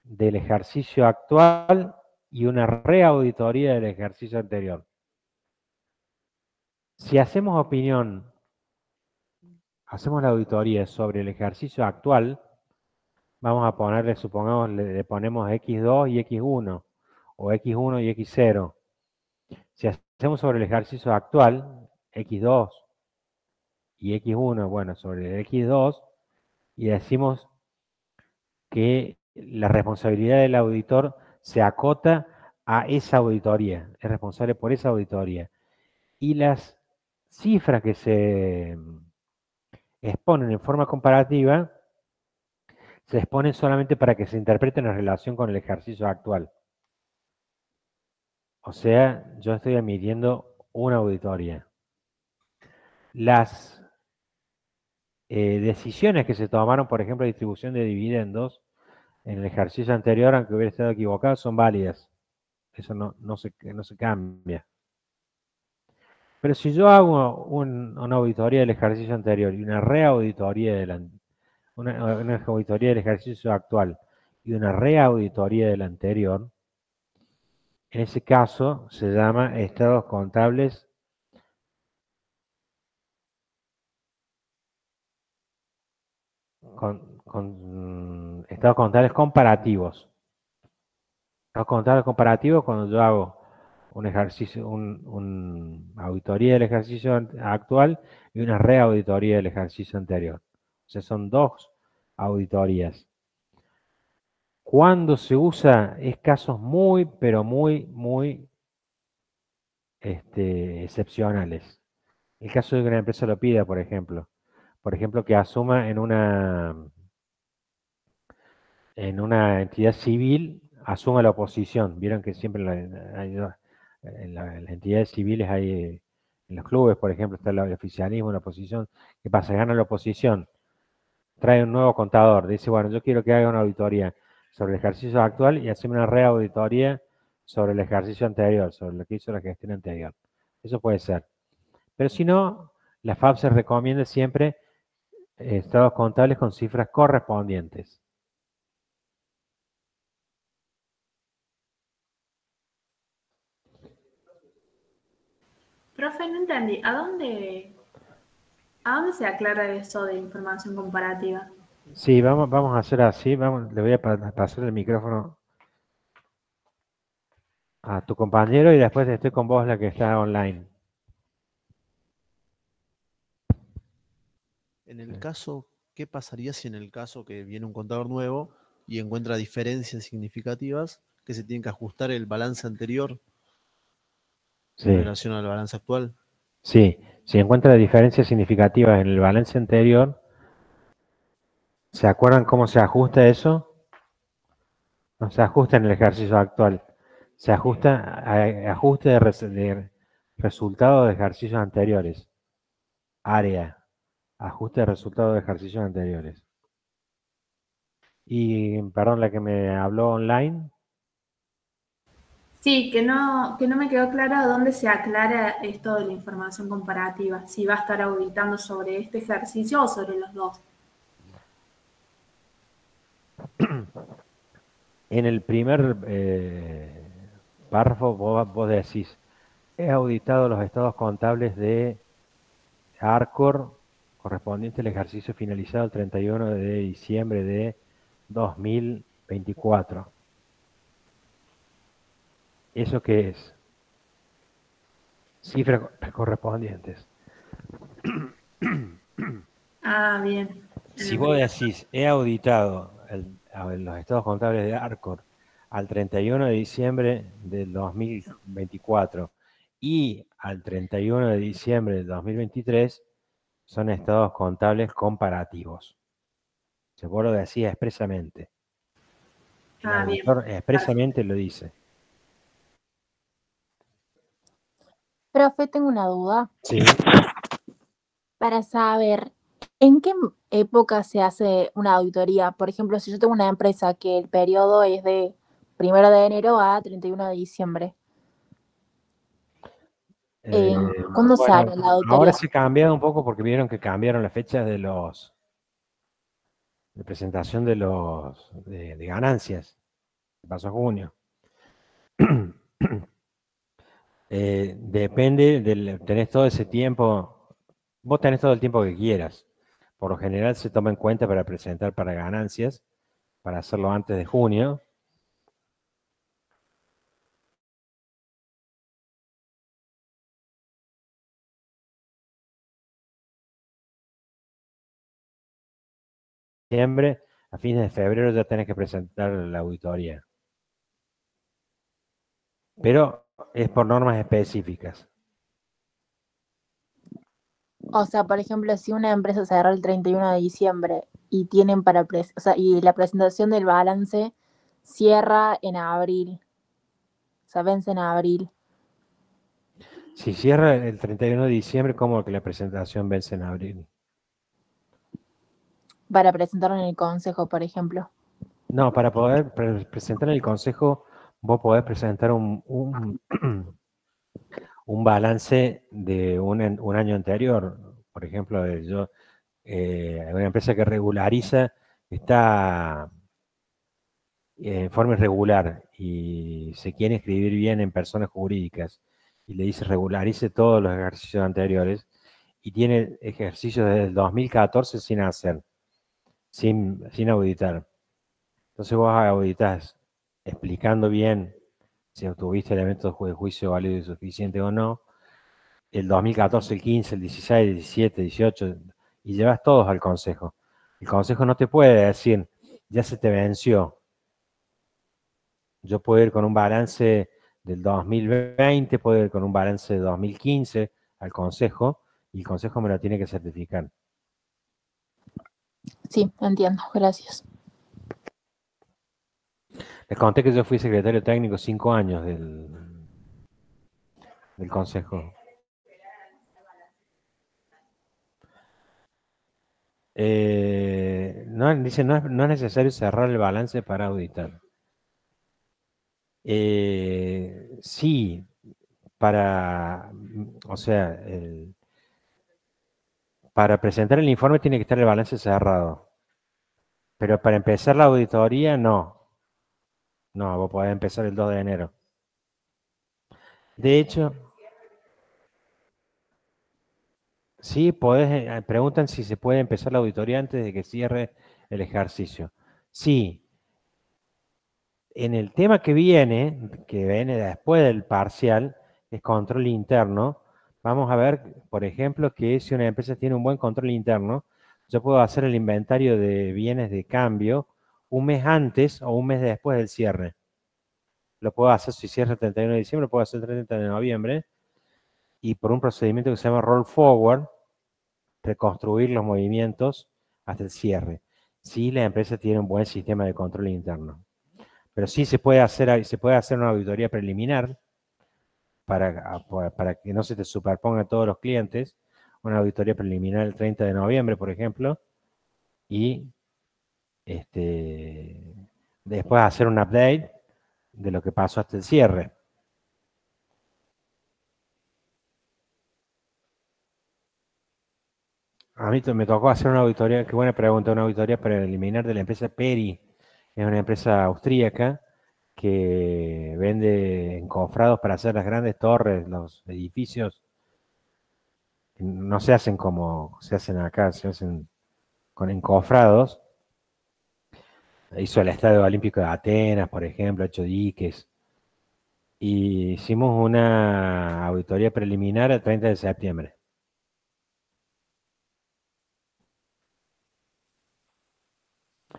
del ejercicio actual y una reauditoría del ejercicio anterior. Si hacemos hacemos la auditoría sobre el ejercicio actual, vamos a ponerle, supongamos, le ponemos X2 y X1, o X1 y X0. Si hacemos sobre el ejercicio actual, X2 y X1, bueno, sobre el X2, y decimos que la responsabilidad del auditor se acota a esa auditoría, es responsable por esa auditoría. Y las cifras que se exponen en forma comparativa se exponen solamente para que se interpreten en relación con el ejercicio actual. O sea, yo estoy emitiendo una auditoría. Las decisiones que se tomaron, por ejemplo, distribución de dividendos, en el ejercicio anterior, aunque hubiera estado equivocado, son válidas. Eso no se cambia. Pero si yo hago una auditoría del ejercicio anterior y una reauditoría una auditoría del ejercicio actual y una reauditoría del anterior, en ese caso se llama estados contables estados contables comparativos. Estados contables comparativos cuando yo hago un ejercicio, una auditoría del ejercicio actual y una reauditoría del ejercicio anterior. O sea, son dos auditorías. Cuando se usa es casos muy, pero muy excepcionales. El caso de que una empresa lo pida, por ejemplo, que asuma en una entidad civil, asuma la oposición. Vieron que siempre en las entidades civiles hay, en los clubes, por ejemplo, está el oficialismo, la oposición. ¿Qué pasa? Gana la oposición, trae un nuevo contador, dice, bueno, yo quiero que haga una auditoría sobre el ejercicio actual y hacer una reauditoría sobre el ejercicio anterior, sobre lo que hizo la gestión anterior. Eso puede ser. Pero si no, la FAB se recomienda siempre estados contables con cifras correspondientes. Profe, no entendí. ¿A dónde se aclara eso de información comparativa? Sí, vamos a hacer así. Le voy a pasar el micrófono a tu compañero y después estoy con vos, la que está online. En el caso, ¿qué pasaría si en el caso que viene un contador nuevo y encuentra diferencias significativas que se tienen que ajustar el balance anterior en relación al balance actual? Sí, si encuentra diferencias significativas en el balance anterior, ¿se acuerdan cómo se ajusta eso? No se ajusta en el ejercicio actual. Se ajusta a ajuste de resultados de ejercicios anteriores. Área. Ajuste de resultados de ejercicios anteriores. Y, perdón, la que me habló online. Sí, que no me quedó claro dónde se aclara esto de la información comparativa. Si va a estar auditando sobre este ejercicio o sobre los dos. En el primer párrafo vos decís, he auditado los estados contables de Arcor correspondiente al ejercicio finalizado el 31 de diciembre de 2024. ¿Eso qué es? Cifras correspondientes. Ah, bien. Si vos decís, he auditado los estados contables de Arcor al 31 de diciembre del 2024 y al 31 de diciembre del 2023, son estados contables comparativos. Se vos lo decía expresamente. El auditor expresamente lo dice. Profe, tengo una duda. Sí. Para saber, ¿en qué época se hace una auditoría? Por ejemplo, si yo tengo una empresa que el periodo es de 1 de enero a 31 de diciembre. ¿Cuándo se hace la auditoría? Ahora se ha cambiado un poco porque vieron que cambiaron las fechas de presentación de ganancias. Pasó a junio. Depende tenés todo ese tiempo, vos tenés todo el tiempo que quieras. Por lo general se toma en cuenta para presentar para ganancias, para hacerlo antes de junio. A fines de febrero ya tenés que presentar la auditoría. Pero es por normas específicas. O sea, por ejemplo, si una empresa cerró el 31 de diciembre y tienen y la presentación del balance cierra en abril, o sea, vence en abril. Si cierra el 31 de diciembre, ¿cómo que la presentación vence en abril? Para presentarlo en el consejo, por ejemplo. No, para poder presentar en el consejo, vos podés presentar un balance de un año anterior. Por ejemplo, una empresa que regulariza está en forma irregular y se quiere inscribir bien en personas jurídicas y le dice regularice todos los ejercicios anteriores y tiene ejercicios desde el 2014 sin hacer, sin auditar. Entonces vos auditas explicando bien si obtuviste elementos de juicio válido y suficiente o no, el 2014, el 15, el 16, el 17, el 18, y llevas todos al consejo. El consejo no te puede decir, ya se te venció. Yo puedo ir con un balance del 2020, puedo ir con un balance de 2015 al consejo y el consejo me lo tiene que certificar. Sí, entiendo, gracias. Les conté que yo fui secretario técnico 5 años del consejo. Dice, no es necesario cerrar el balance para auditar. Sí, o sea, para presentar el informe tiene que estar el balance cerrado. Pero para empezar la auditoría, no. No, vos podés empezar el 2 de enero. De hecho, sí, preguntan si se puede empezar la auditoría antes de que cierre el ejercicio. Sí. En el tema que viene después del parcial, es control interno. Vamos a ver, por ejemplo, que si una empresa tiene un buen control interno, yo puedo hacer el inventario de bienes de cambio un mes antes o un mes después del cierre. Lo puedo hacer si cierra el 31 de diciembre, lo puedo hacer el 30 de noviembre. Y por un procedimiento que se llama roll forward, reconstruir los movimientos hasta el cierre. Si la empresa tiene un buen sistema de control interno. Pero sí se puede hacer una auditoría preliminar para que no se te superpongan todos los clientes. Una auditoría preliminar el 30 de noviembre, por ejemplo. Y después hacer un update de lo que pasó hasta el cierre. A mí me tocó hacer una auditoría, qué buena pregunta, una auditoría preliminar de la empresa Peri. Es una empresa austríaca que vende encofrados para hacer las grandes torres, los edificios. No se hacen como se hacen acá, se hacen con encofrados. Hizo el Estadio Olímpico de Atenas, por ejemplo, ha hecho diques. Y hicimos una auditoría preliminar el 30 de septiembre.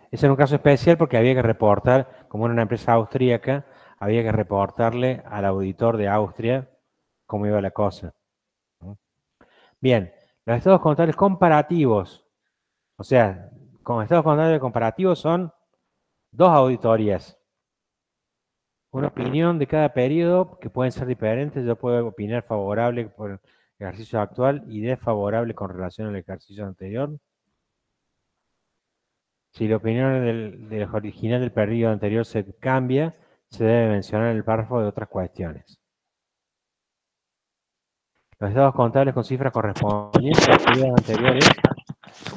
Ese era un caso especial porque había que reportar, como era una empresa austríaca, había que reportarle al auditor de Austria cómo iba la cosa. Bien, los estados contables comparativos. O sea, con estados contables comparativos son 2 auditorías. Una opinión de cada periodo que pueden ser diferentes. Yo puedo opinar favorable por el ejercicio actual y desfavorable con relación al ejercicio anterior. Si la opinión del original del periodo anterior se cambia, se debe mencionar en el párrafo de otras cuestiones. Los estados contables con cifras correspondientes a los periodos anteriores.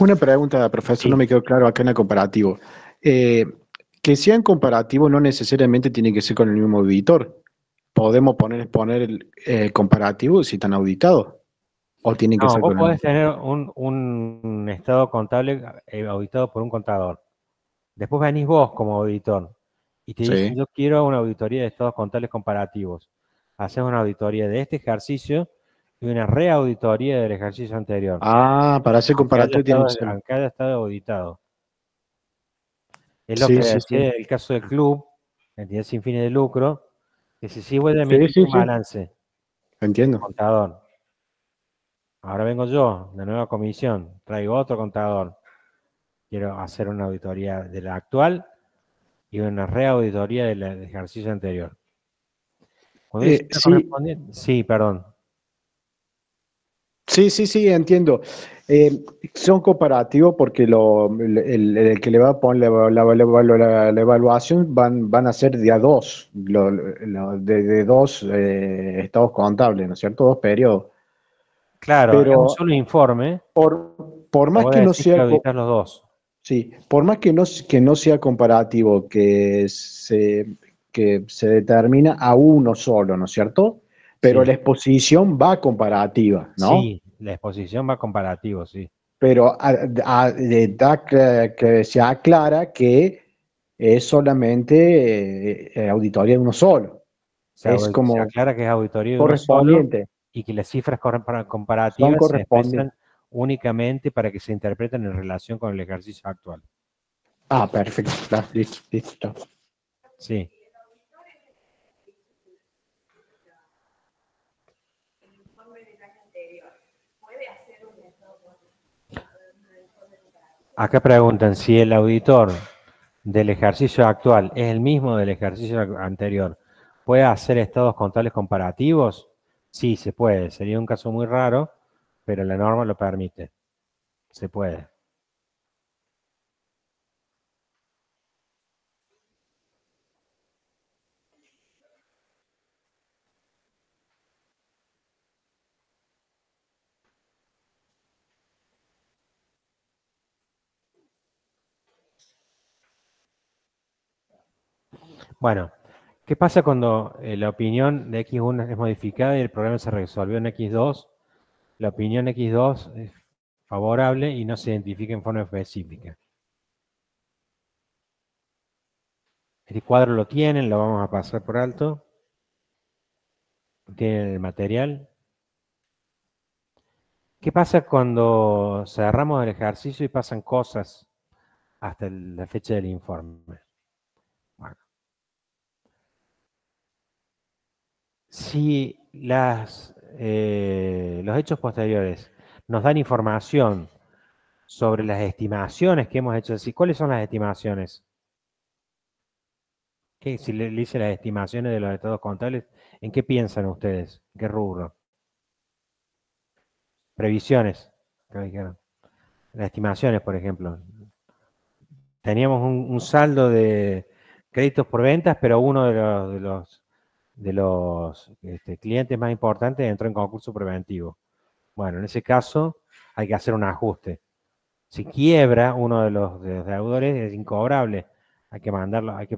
Una pregunta, profesor, Sí. no me quedó claro acá en el comparativo. Que sean comparativos no necesariamente tiene que ser con el mismo auditor. ¿Podemos poner el comparativo si están auditados? ¿O tienen que No, ser vos con podés tener un estado contable auditado por un contador. Después venís vos como auditor y te dicen, Sí. yo quiero una auditoría de estados contables comparativos. Haces una auditoría de este ejercicio y una reauditoría del ejercicio anterior. Ah, para hacer comparativo tienen que ser. Aunque haya estado auditado. Es lo Sí, que sí, decía sí. el caso del club, entidad sin fines de lucro, que si voy a Sí, emitir sí, un sí. balance, Entiendo. contador. Ahora vengo yo, de nueva comisión, traigo otro contador. Quiero hacer una auditoría de la actual y una reauditoría del ejercicio anterior. Cuando dice Sí, correspondiente, sí, perdón. sí, entiendo. Son comparativos porque el que le va a poner la evaluación van a ser de a dos, de dos estados contables, ¿no es cierto? 2 periodos. Claro, es un Pero solo informe, por más vos que no decís que sea, auditas los dos. sí, por más que no sea comparativo, que se determina a uno solo, ¿no es cierto? Pero Sí, la exposición va comparativa, ¿no? sí, la exposición va comparativo, sí. Pero que se aclara que es solamente auditoría de uno solo. Es Se como aclara que es auditoría de uno solo correspondiente, y que las cifras son comparativas se correspondientes. expresan únicamente para que se interpreten en relación con el ejercicio actual. Ah, perfecto, listo. Sí. Acá preguntan si el auditor del ejercicio actual es el mismo del ejercicio anterior. ¿Puede hacer estados contables comparativos? Sí, se puede. Sería un caso muy raro, pero la norma lo permite. Se puede. Bueno, ¿qué pasa cuando la opinión de X1 es modificada y el problema se resolvió en X2? La opinión X2 es favorable y no se identifica en forma específica. Este cuadro lo tienen, lo vamos a pasar por alto. Tienen el material. ¿Qué pasa cuando cerramos el ejercicio y pasan cosas hasta la fecha del informe? Bueno. Si los hechos posteriores nos dan información sobre las estimaciones que hemos hecho, ¿cuáles son las estimaciones? Si le hice las estimaciones de los estados contables, ¿en qué piensan ustedes? ¿En qué rubro? Previsiones, que dijeron. Las estimaciones, por ejemplo. Teníamos un saldo de créditos por ventas, pero uno de los clientes más importantes entró en concurso preventivo. Bueno, en ese caso hay que hacer un ajuste. Si quiebra uno de los deudores, es incobrable. Hay que mandarlo, hay que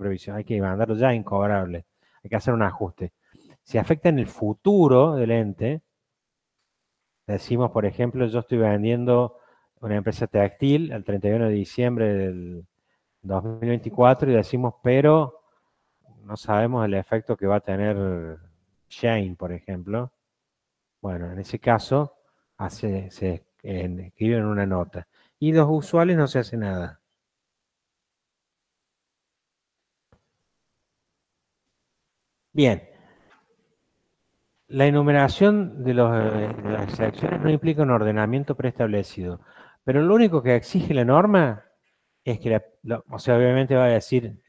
mandarlo ya incobrable. Hay que hacer un ajuste. Si afecta en el futuro del ente, decimos, por ejemplo, yo estoy vendiendo una empresa textil el 31 de diciembre del 2024 y decimos, pero no sabemos el efecto que va a tener Shane, por ejemplo. Bueno, en ese caso se escribe en una nota. Y los usuales no se hace nada. Bien. La enumeración de las secciones no implica un ordenamiento preestablecido, pero lo único que exige la norma es que, o sea, obviamente va a decir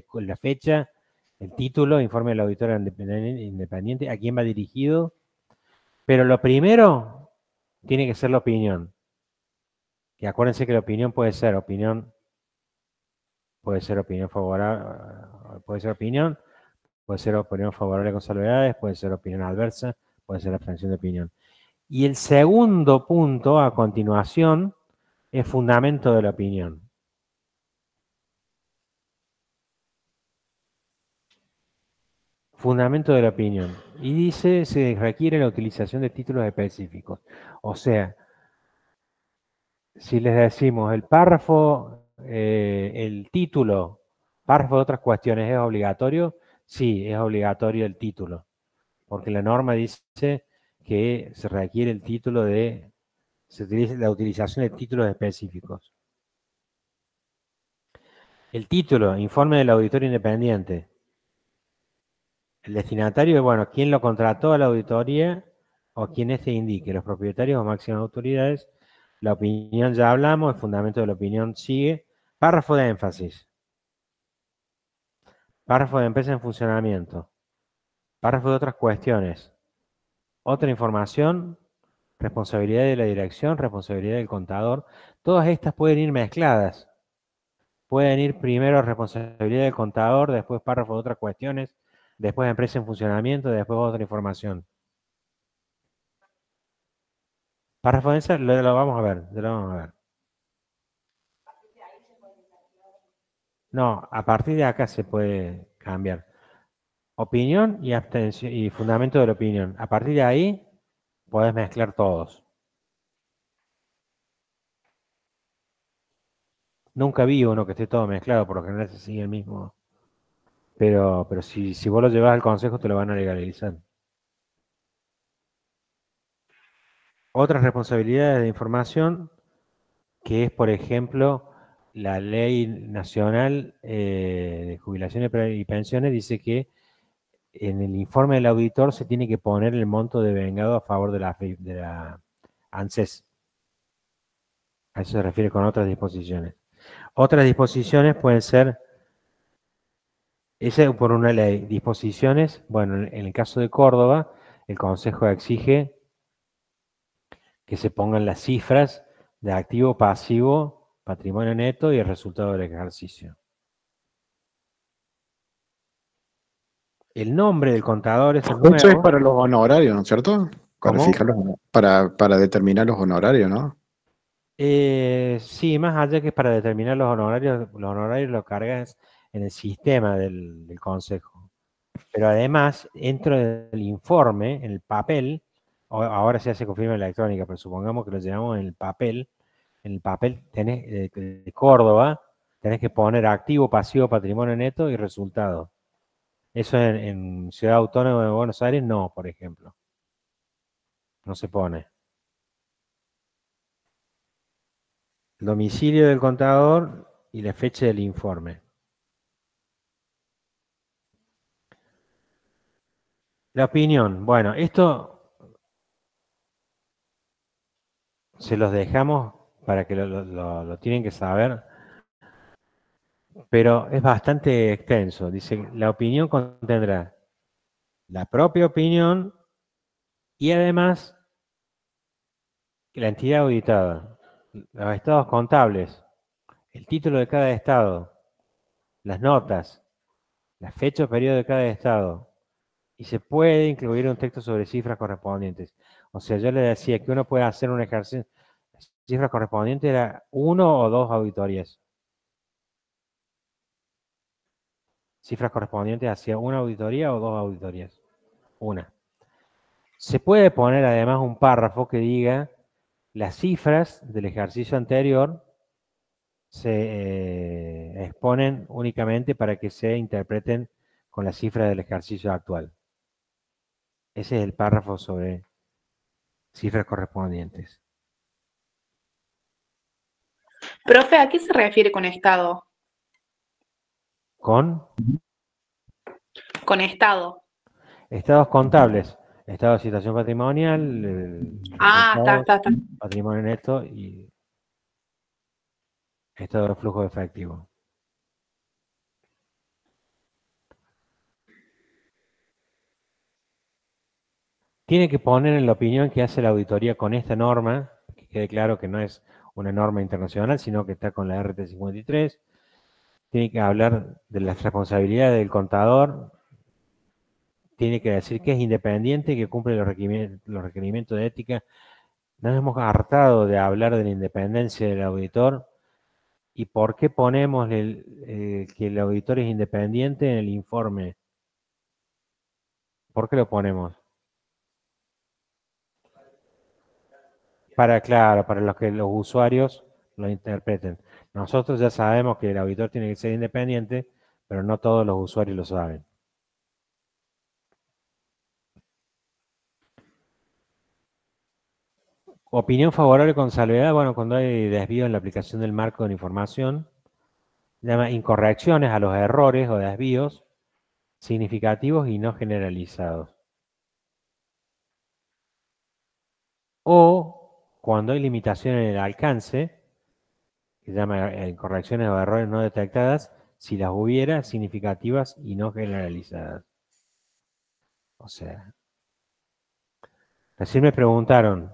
con la fecha, el título, informe del auditor independiente, a quién va dirigido, pero lo primero tiene que ser la opinión. Y acuérdense que la opinión puede ser opinión favorable, puede ser opinión favorable con salvedades, puede ser opinión adversa, puede ser abstención de opinión. Y el segundo punto a continuación es fundamento de la opinión. Fundamento de la opinión. Y dice, se requiere la utilización de títulos específicos. O sea, si les decimos el párrafo, el título, párrafo de otras cuestiones, ¿es obligatorio? Sí, es obligatorio el título. Porque la norma dice que se requiere el título se utiliza la utilización de títulos específicos. El título, informe del auditor independiente. El destinatario, bueno, quién lo contrató a la auditoría o quién este indique, los propietarios o máximas autoridades. La opinión ya hablamos, el fundamento de la opinión sigue. Párrafo de énfasis. Párrafo de empresa en funcionamiento. Párrafo de otras cuestiones. Otra información, responsabilidad de la dirección, responsabilidad del contador. Todas estas pueden ir mezcladas. Pueden ir primero responsabilidad del contador, después párrafo de otras cuestiones, después empresa en funcionamiento, después otra información. Párrafo de esa lo vamos a ver, No, a partir de acá se puede cambiar. Opinión y abstención y fundamento de la opinión. A partir de ahí podés mezclar todos. Nunca vi uno que esté todo mezclado, por lo general se sigue el mismo. Pero si vos lo llevas al consejo te lo van a legalizar. Otras responsabilidades de información, que es, por ejemplo, la Ley Nacional de Jubilaciones y Pensiones, dice que en el informe del auditor se tiene que poner el monto devengado a favor de la ANSES. A eso se refiere con otras disposiciones. Otras disposiciones pueden ser, esa por una ley, disposiciones, bueno, en el caso de Córdoba, el Consejo exige que se pongan las cifras de activo, pasivo, patrimonio neto y el resultado del ejercicio. El nombre del contador es el nuevo. Eso es para los honorarios, ¿no es cierto? Para ¿Cómo? fijarlos, para determinar los honorarios, ¿no? Sí, más allá que para determinar los honorarios lo cargas en el sistema del consejo. Pero además, dentro del informe, en el papel, ahora se hace con firma electrónica, pero supongamos que lo llevamos en el papel tenés, de Córdoba, tenés que poner activo, pasivo, patrimonio neto y resultado. Eso en Ciudad Autónoma de Buenos Aires no, por ejemplo. No se pone. El domicilio del contador y la fecha del informe. La opinión. Bueno, esto se los dejamos para que lo tienen que saber, pero es bastante extenso. Dice, la opinión contendrá la propia opinión y además la entidad auditada, los estados contables, el título de cada estado, las notas, la fecha o periodo de cada estado, y se puede incluir un texto sobre cifras correspondientes. O sea, yo le decía que uno puede hacer un ejercicio, cifras correspondientes era 1 o 2 auditorías. Cifras correspondientes hacia una auditoría o 2 auditorías. Una. Se puede poner además un párrafo que diga las cifras del ejercicio anterior se exponen únicamente para que se interpreten con las cifras del ejercicio actual. Ese es el párrafo sobre cifras correspondientes. Profe, ¿a qué se refiere con estado? ¿Con? Con estado. Estados contables. Estado de situación patrimonial, Está. patrimonio neto y estado de flujo de efectivo. Tiene que poner en la opinión que hace la auditoría con esta norma, que quede claro que no es una norma internacional, sino que está con la RT53. Tiene que hablar de las responsabilidades del contador. Tiene que decir que es independiente, que cumple los requerimientos de ética. Nos hemos hartado de hablar de la independencia del auditor. ¿Y por qué ponemos que el auditor es independiente en el informe? ¿Por qué lo ponemos? Claro, para que los usuarios lo interpreten. Nosotros ya sabemos que el auditor tiene que ser independiente, pero no todos los usuarios lo saben. Opinión favorable con salvedad, bueno, cuando hay desvío en la aplicación del marco de la información, llama incorrecciones a los errores o desvíos significativos y no generalizados. O cuando hay limitación en el alcance, que se llama incorrecciones o errores no detectadas, si las hubiera, significativas y no generalizadas. O sea, recién me preguntaron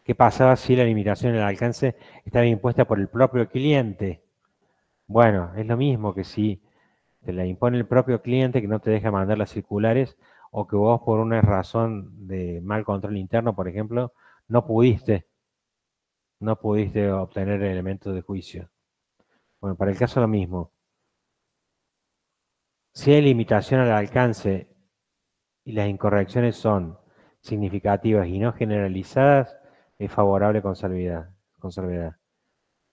qué pasaba si la limitación en el alcance estaba impuesta por el propio cliente. Bueno, es lo mismo que si te la impone el propio cliente que no te deja mandar las circulares o que vos por una razón de mal control interno, por ejemplo, no pudiste obtener elementos de juicio. Bueno, para el caso lo mismo. Si hay limitación al alcance y las incorrecciones son significativas y no generalizadas, es favorable con salvedad.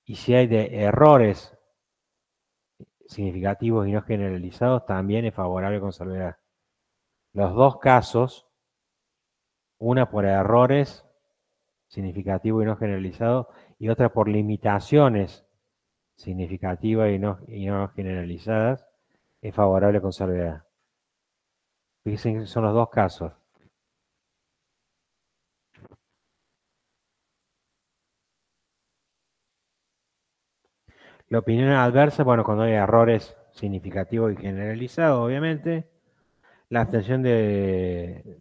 Y si hay de errores significativos y no generalizados, también es favorable con salvedad. Los dos casos, una por errores significativos y no generalizados, y otra por limitaciones significativas y no generalizadas, es favorable con salvedad. Fíjense que son los dos casos. La opinión adversa, bueno, cuando hay errores significativos y generalizados, obviamente. La abstención de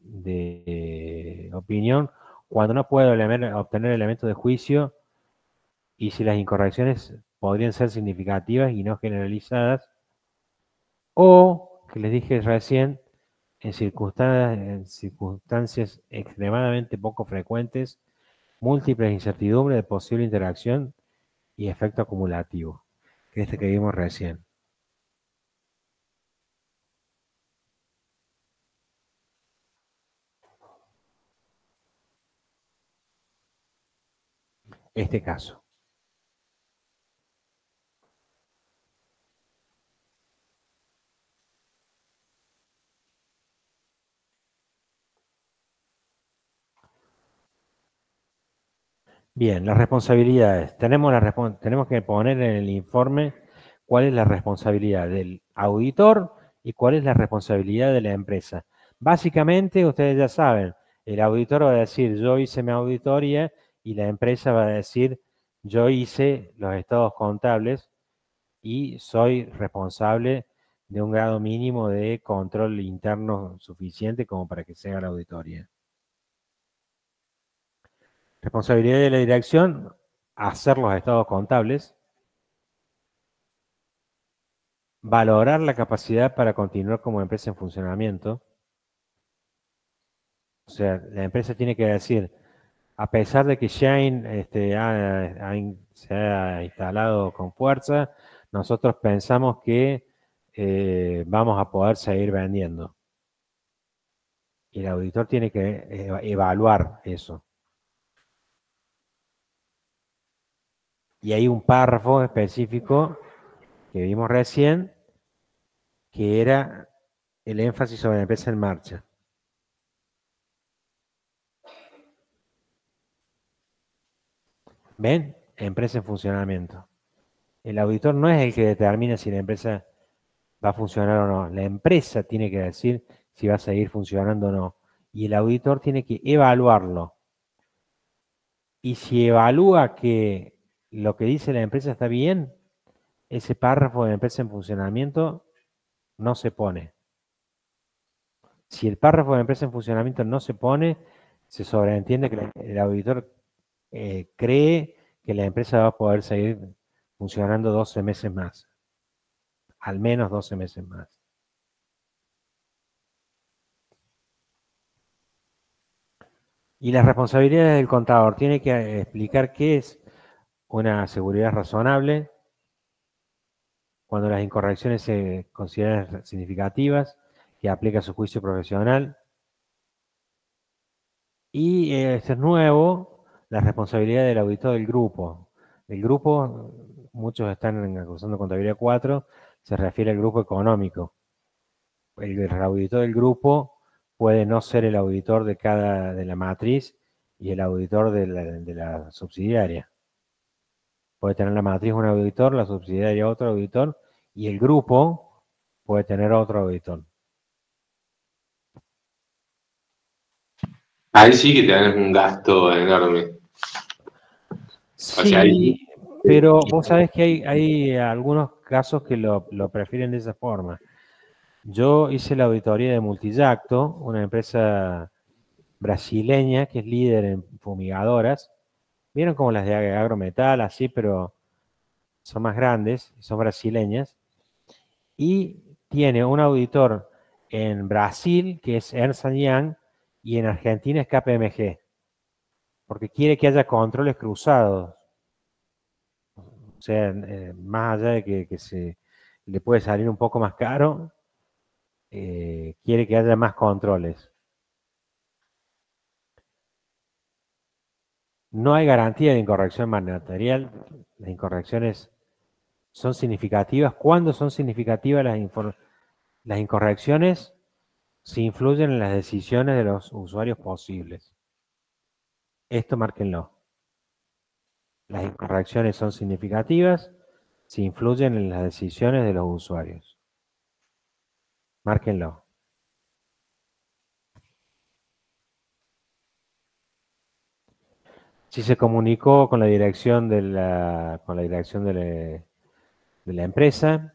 opinión, cuando no puedo obtener elementos de juicio y si las incorrecciones podrían ser significativas y no generalizadas, o, que les dije recién, en circunstancias extremadamente poco frecuentes, múltiples incertidumbres de posible interacción y efecto acumulativo, que es este que vimos recién. Este caso. Bien, las responsabilidades. Tenemos que poner en el informe cuál es la responsabilidad del auditor y cuál es la responsabilidad de la empresa. Básicamente, ustedes ya saben, el auditor va a decir, yo hice mi auditoría, y la empresa va a decir, yo hice los estados contables y soy responsable de un grado mínimo de control interno suficiente como para que se haga la auditoría. Responsabilidad de la dirección, hacer los estados contables, valorar la capacidad para continuar como empresa en funcionamiento. O sea, la empresa tiene que decir, a pesar de que Shane se ha instalado con fuerza, nosotros pensamos que vamos a poder seguir vendiendo. Y el auditor tiene que evaluar eso. Y hay un párrafo específico que vimos recién, que era el énfasis sobre la empresa en marcha. ¿Ven? Empresa en funcionamiento. El auditor no es el que determina si la empresa va a funcionar o no. La empresa tiene que decir si va a seguir funcionando o no. Y el auditor tiene que evaluarlo. Y si evalúa que lo que dice la empresa está bien, ese párrafo de empresa en funcionamiento no se pone. Si el párrafo de empresa en funcionamiento no se pone, se sobreentiende que el auditor cree que la empresa va a poder seguir funcionando 12 meses más. Al menos 12 meses más. Y las responsabilidades del contador. Tiene que explicar qué es una seguridad razonable, cuando las incorrecciones se consideran significativas, que aplica su juicio profesional. Y esto es nuevo, la responsabilidad del auditor del grupo. El grupo, muchos están usando contabilidad 4, se refiere al grupo económico. El auditor del grupo puede no ser el auditor de la matriz y el auditor de la subsidiaria. Puede tener la matriz un auditor, la subsidiaria otro auditor, y el grupo puede tener otro auditor. Ahí sí que tenés un gasto enorme. Sí, o sea, pero vos sabés que hay algunos casos que lo prefieren de esa forma. Yo hice la auditoría de Multiyacto, una empresa brasileña que es líder en fumigadoras. Vieron como las de Agrometal, así, pero son más grandes, son brasileñas. Y tiene un auditor en Brasil, que es Ernst & Young, y en Argentina es KPMG, porque quiere que haya controles cruzados. O sea, más allá de que se le puede salir un poco más caro, quiere que haya más controles. No hay garantía de incorrección material. Las incorrecciones son significativas. ¿Cuándo son significativas las incorrecciones? Si influyen en las decisiones de los usuarios posibles. Esto márquenlo. Las incorrecciones son significativas si influyen en las decisiones de los usuarios. Márquenlo. Si se comunicó con la dirección de la empresa.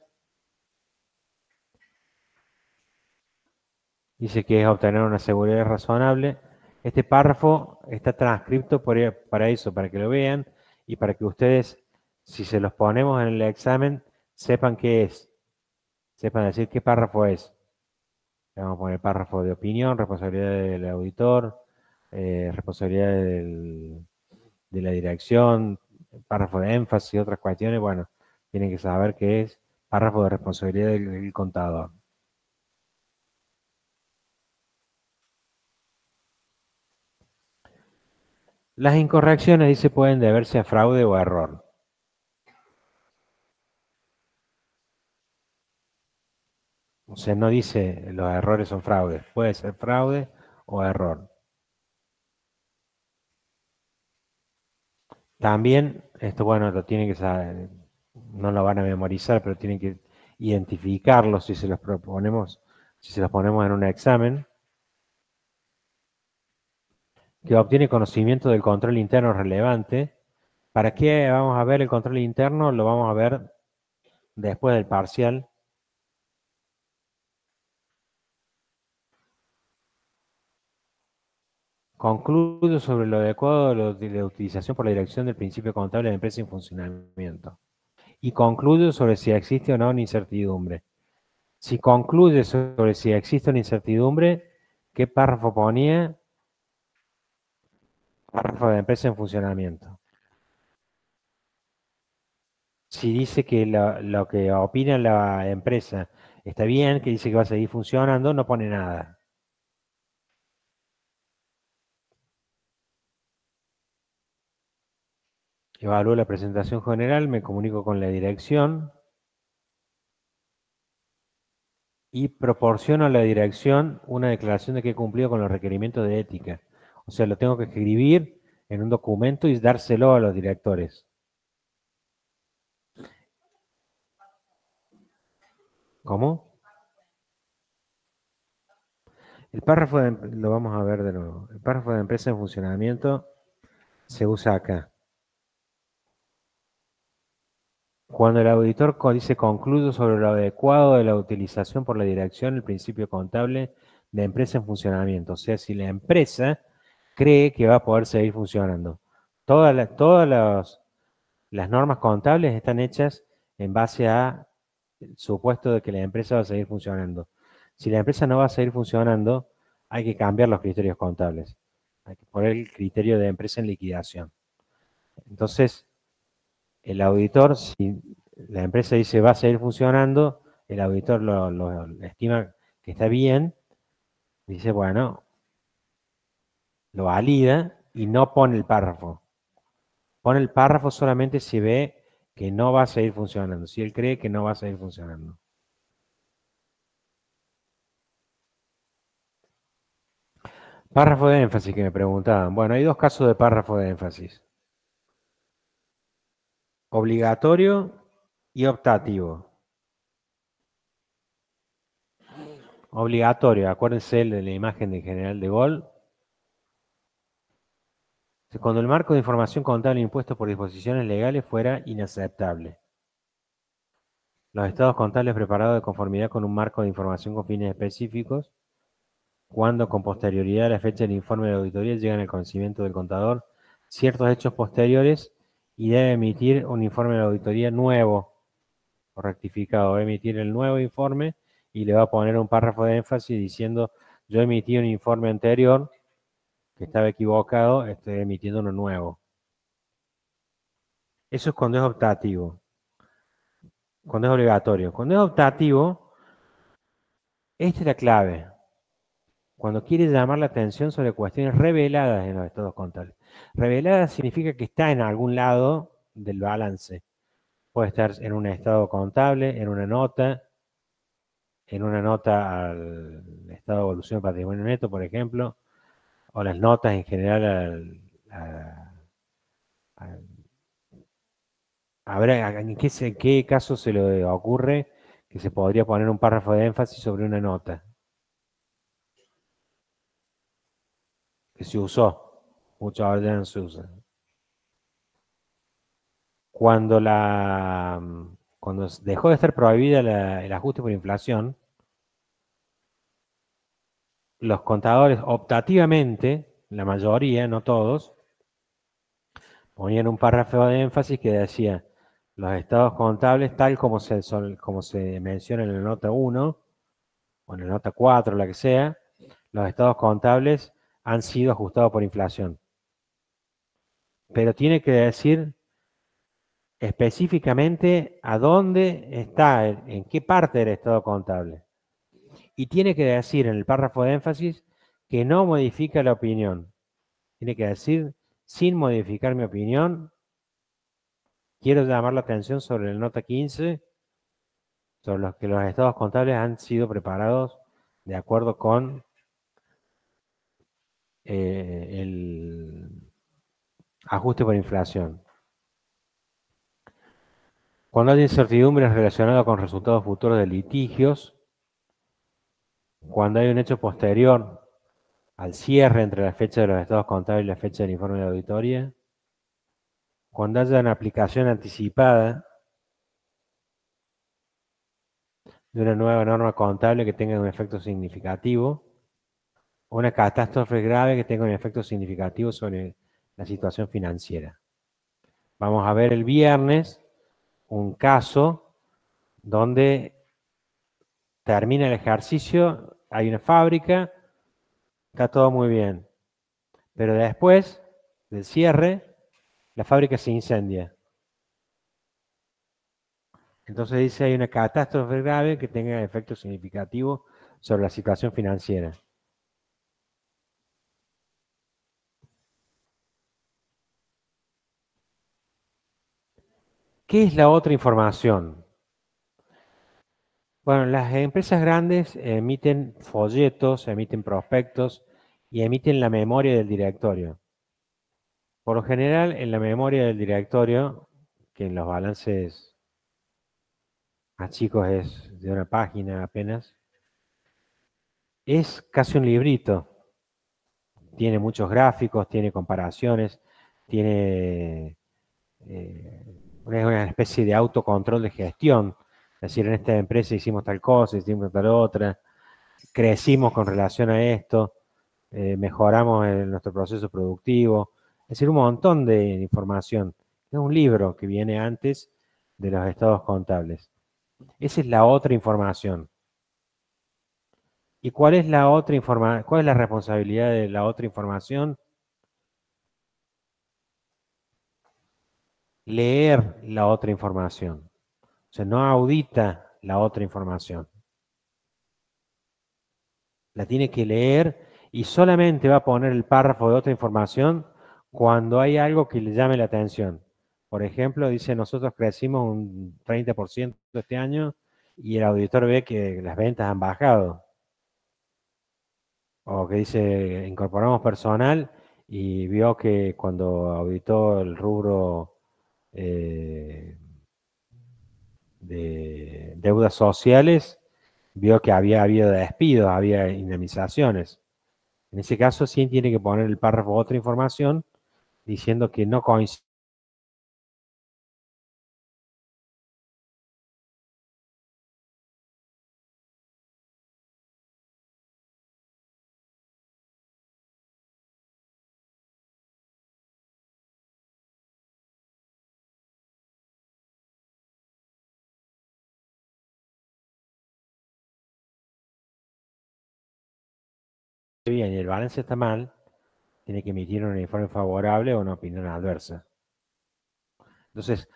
Dice que es obtener una seguridad razonable. Este párrafo está transcrito para eso, para que lo vean y para que ustedes, si se los ponemos en el examen, sepan qué es. Sepan decir qué párrafo es. Le vamos a poner párrafo de opinión, responsabilidad del auditor, responsabilidad de la dirección, párrafo de énfasis y otras cuestiones. Bueno, tienen que saber qué es párrafo de responsabilidad del contador. Las incorrecciones, dice, pueden deberse a fraude o a error. O sea, no dice los errores son fraudes. Puede ser fraude o error. También, esto bueno, lo tienen que saber, no lo van a memorizar, pero tienen que identificarlo si se los proponemos, si se los ponemos en un examen. Que obtiene conocimiento del control interno relevante. ¿Para qué vamos a ver el control interno? Lo vamos a ver después del parcial. Concluyo sobre lo adecuado de la utilización por la dirección del principio contable de la empresa en funcionamiento. Y concluyo sobre si existe o no una incertidumbre. Si concluye sobre si existe una incertidumbre, ¿qué párrafo ponía? Párrafo de empresa en funcionamiento. Si dice que lo que opina la empresa está bien, que dice que va a seguir funcionando, no pone nada. Evalúo la presentación general, me comunico con la dirección y proporciono a la dirección una declaración de que he cumplido con los requerimientos de ética. O sea, lo tengo que escribir en un documento y dárselo a los directores. ¿Cómo? El párrafo lo vamos a ver de nuevo. El párrafo de empresa en funcionamiento se usa acá. Cuando el auditor dice concluyo sobre lo adecuado de la utilización por la dirección del principio contable de empresa en funcionamiento. O sea, si la empresa cree que va a poder seguir funcionando. Todas las normas contables están hechas en base a el supuesto de que la empresa va a seguir funcionando. Si la empresa no va a seguir funcionando, hay que cambiar los criterios contables. Hay que poner el criterio de empresa en liquidación. Entonces, el auditor, si la empresa dice va a seguir funcionando, el auditor lo estima que está bien, dice, bueno, lo valida y no pone el párrafo. Pone el párrafo solamente si ve que no va a seguir funcionando, si él cree que no va a seguir funcionando. Párrafo de énfasis que me preguntaban. Bueno, hay dos casos de párrafo de énfasis. Obligatorio y optativo. Obligatorio, acuérdense de la imagen de general de Gaulle. Cuando el marco de información contable impuesto por disposiciones legales fuera inaceptable. Los estados contables preparados de conformidad con un marco de información con fines específicos, cuando con posterioridad a la fecha del informe de auditoría llegan al conocimiento del contador ciertos hechos posteriores y debe emitir un informe de auditoría nuevo o rectificado. Va a emitir el nuevo informe y le va a poner un párrafo de énfasis diciendo yo emití un informe anterior que estaba equivocado, estoy emitiendo uno nuevo. Eso es cuando es optativo. Cuando es obligatorio. Cuando es optativo, esta es la clave. Cuando quiere llamar la atención sobre cuestiones reveladas en los estados contables. Reveladas significa que está en algún lado del balance. Puede estar en un estado contable, en una nota al estado de evolución del patrimonio neto, por ejemplo, o las notas en general a ver, ¿en qué caso se le ocurre que se podría poner un párrafo de énfasis sobre una nota? Que se usó, mucho ahora ya no se usa. Cuando cuando dejó de estar prohibida el ajuste por inflación, los contadores optativamente, la mayoría, no todos, ponían un párrafo de énfasis que decía: los estados contables, tal como se menciona en la nota 1 o en la nota 4, la que sea, los estados contables han sido ajustados por inflación. Pero tiene que decir específicamente a dónde está, en qué parte del estado contable. Y tiene que decir en el párrafo de énfasis que no modifica la opinión. Tiene que decir: sin modificar mi opinión, quiero llamar la atención sobre la nota 15, sobre los que los estados contables han sido preparados de acuerdo con el ajuste por inflación. Cuando hay incertidumbres relacionadas con resultados futuros de litigios, cuando hay un hecho posterior al cierre entre la fecha de los estados contables y la fecha del informe de auditoría, cuando haya una aplicación anticipada de una nueva norma contable que tenga un efecto significativo, o una catástrofe grave que tenga un efecto significativo sobre la situación financiera. Vamos a ver el viernes un caso donde termina el ejercicio, hay una fábrica, está todo muy bien, pero después del cierre, la fábrica se incendia. Entonces dice: hay una catástrofe grave que tenga efecto significativo sobre la situación financiera. ¿Qué es la otra información? Bueno, las empresas grandes emiten folletos, emiten prospectos y emiten la memoria del directorio. Por lo general, en la memoria del directorio, que en los balances más chicos es de una página apenas, es casi un librito. Tiene muchos gráficos, tiene comparaciones, tiene una especie de autocontrol de gestión. Es decir, en esta empresa hicimos tal cosa, hicimos tal otra, crecimos con relación a esto, mejoramos nuestro proceso productivo. Es decir, un montón de información. Es un libro que viene antes de los estados contables. Esa es la otra información. ¿Y cuál es la otra información? ¿Cuál es la responsabilidad de la otra información? Leer la otra información. O sea, no audita la otra información. La tiene que leer y solamente va a poner el párrafo de otra información cuando hay algo que le llame la atención. Por ejemplo, dice: nosotros crecimos un 30% este año y el auditor ve que las ventas han bajado. O que dice: incorporamos personal y vio que cuando auditó el rubro de deudas sociales, vio que había habido despidos, había indemnizaciones. En ese caso, sí tiene que poner el párrafo otra información diciendo que no coincide. Bien y el balance está mal, tiene que emitir un informe favorable o una opinión adversa. Entonces,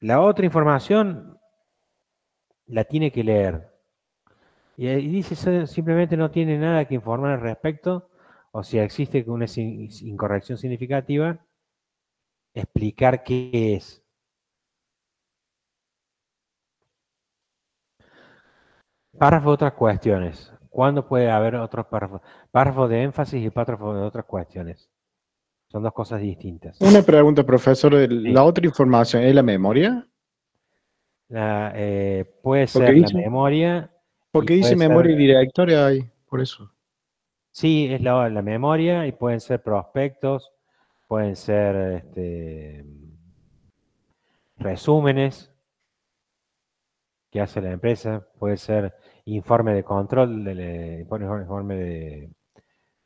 la otra información la tiene que leer. Y dice: simplemente no tiene nada que informar al respecto, o si existe una incorrección significativa, explicar qué es. Párrafo de otras cuestiones. ¿Cuándo puede haber otros párrafos? Párrafo de énfasis y párrafo de otras cuestiones. Son dos cosas distintas. Una pregunta, profesor. Sí. ¿La otra información es la memoria? Puede ser la memoria. Porque dice memoria y directoria ahí, por eso. Sí, es la memoria y pueden ser prospectos, pueden ser resúmenes. que hace la empresa, puede ser informe de control, informe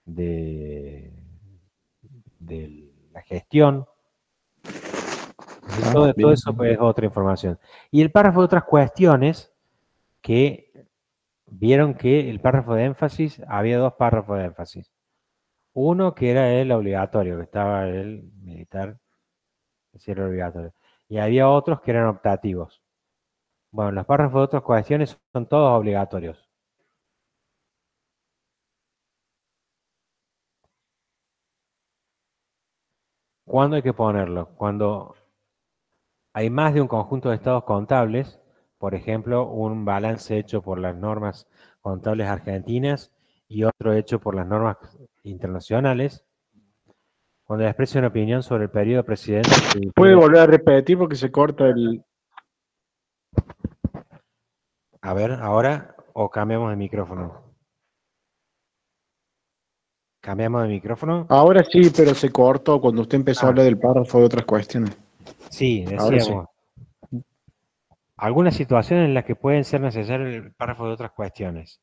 de la gestión. Todo bien. eso es otra información. Y el párrafo de otras cuestiones, que vieron que el párrafo de énfasis, había dos párrafos de énfasis. Uno que era el obligatorio, que estaba el militar, que era obligatorio. Y había otros que eran optativos. Bueno, los párrafos de otras cuestiones son todos obligatorios. ¿Cuándo hay que ponerlo? Cuando hay más de un conjunto de estados contables, por ejemplo, un balance hecho por las normas contables argentinas y otro hecho por las normas internacionales. Cuando expresa una opinión sobre el periodo precedente. ¿Puede volver a repetir porque se corta el... A ver, ahora o cambiamos de micrófono. ¿Cambiamos de micrófono? Ahora sí, pero se cortó cuando usted empezó a hablar del párrafo de otras cuestiones. Sí, Ahora decíamos. Algunas situaciones en las que pueden ser necesarios el párrafo de otras cuestiones.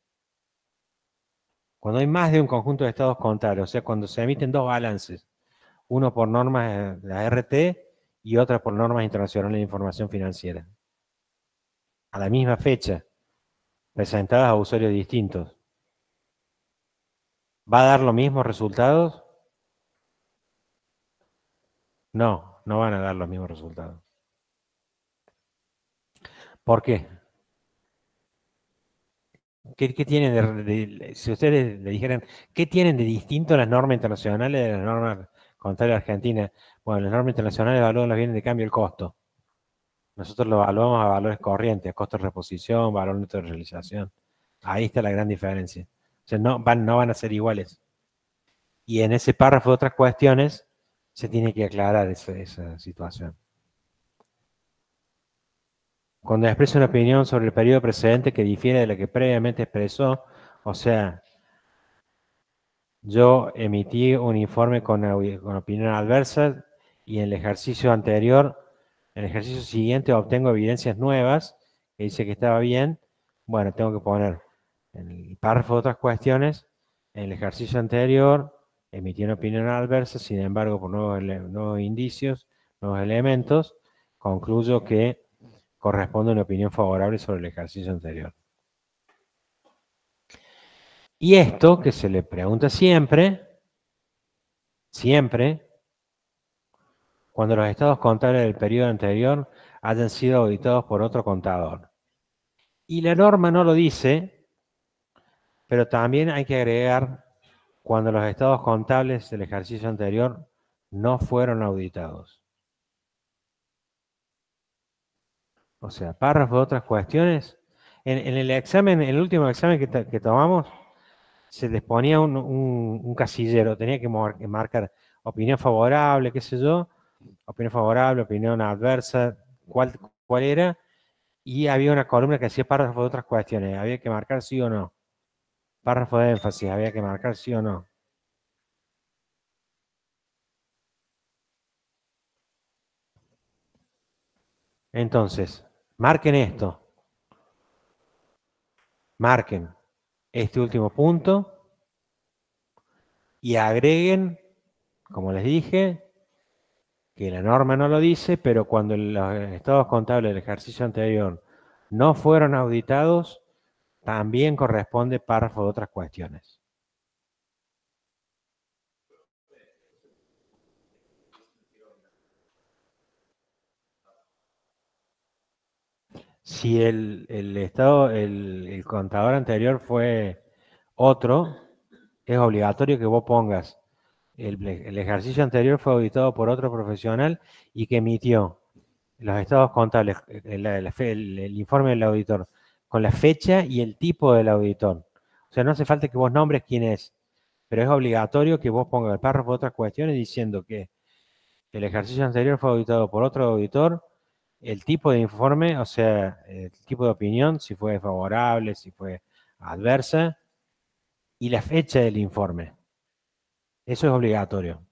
Cuando hay más de un conjunto de estados contables, o sea, cuando se emiten dos balances, uno por normas de la RT y otro por normas internacionales de información financiera, a la misma fecha, presentadas a usuarios distintos. ¿Va a dar los mismos resultados? No, no van a dar los mismos resultados. ¿Por qué? ¿Qué tienen si ustedes le dijeran, ¿qué tienen de distinto las normas internacionales de las normas contables argentinas? Bueno, las normas internacionales evalúan los bienes de cambio y el costo. Nosotros lo evaluamos a valores corrientes, a costo de reposición, valor neto de realización. Ahí está la gran diferencia. O sea, no van a ser iguales. Y en ese párrafo de otras cuestiones se tiene que aclarar esa situación. Cuando expresa una opinión sobre el periodo precedente que difiere de la que previamente expresó, o sea, yo emití un informe con opinión adversa y en el ejercicio anterior, en el ejercicio siguiente obtengo evidencias nuevas que dice que estaba bien. Bueno, tengo que poner en el párrafo de otras cuestiones, en el ejercicio anterior emití una opinión adversa, sin embargo, por nuevos indicios, nuevos elementos, concluyo que corresponde una opinión favorable sobre el ejercicio anterior. Y esto que se le pregunta siempre, cuando los estados contables del periodo anterior hayan sido auditados por otro contador. Y la norma no lo dice, pero también hay que agregar cuando los estados contables del ejercicio anterior no fueron auditados. O sea, párrafo de otras cuestiones. En el examen, en el último examen que tomamos, se les ponía un casillero, tenía que marcar opinión favorable, qué sé yo, opinión favorable, opinión adversa, cuál era, y había una columna que hacía párrafo de otras cuestiones, había que marcar sí o no. Párrafo de énfasis, había que marcar sí o no. Entonces, marquen esto. Marquen este último punto y agreguen, como les dije, que la norma no lo dice, pero cuando los estados contables del ejercicio anterior no fueron auditados, también corresponde párrafo de otras cuestiones. Si el contador anterior fue otro, es obligatorio que vos pongas el ejercicio anterior fue auditado por otro profesional y que emitió los estados contables, el informe del auditor, con la fecha y el tipo del auditor. O sea, no hace falta que vos nombres quién es, pero es obligatorio que vos pongas el párrafo de otras cuestiones diciendo que el ejercicio anterior fue auditado por otro auditor, el tipo de informe, o sea, el tipo de opinión, si fue favorable, si fue adversa, y la fecha del informe. Eso es obligatorio.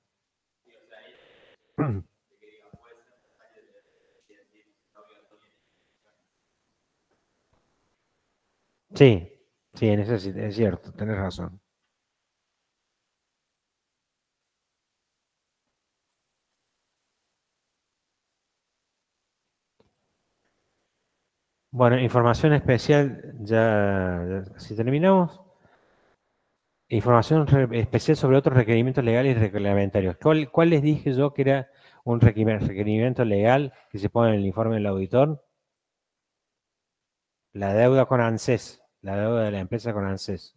Sí, sí, en eso sí, es cierto, tenés razón. Bueno, información especial, ya si terminamos. Información especial sobre otros requerimientos legales y reglamentarios. ¿Cuál les dije yo que era un requerimiento legal que se pone en el informe del auditor? La deuda con ANSES, la deuda de la empresa con ANSES.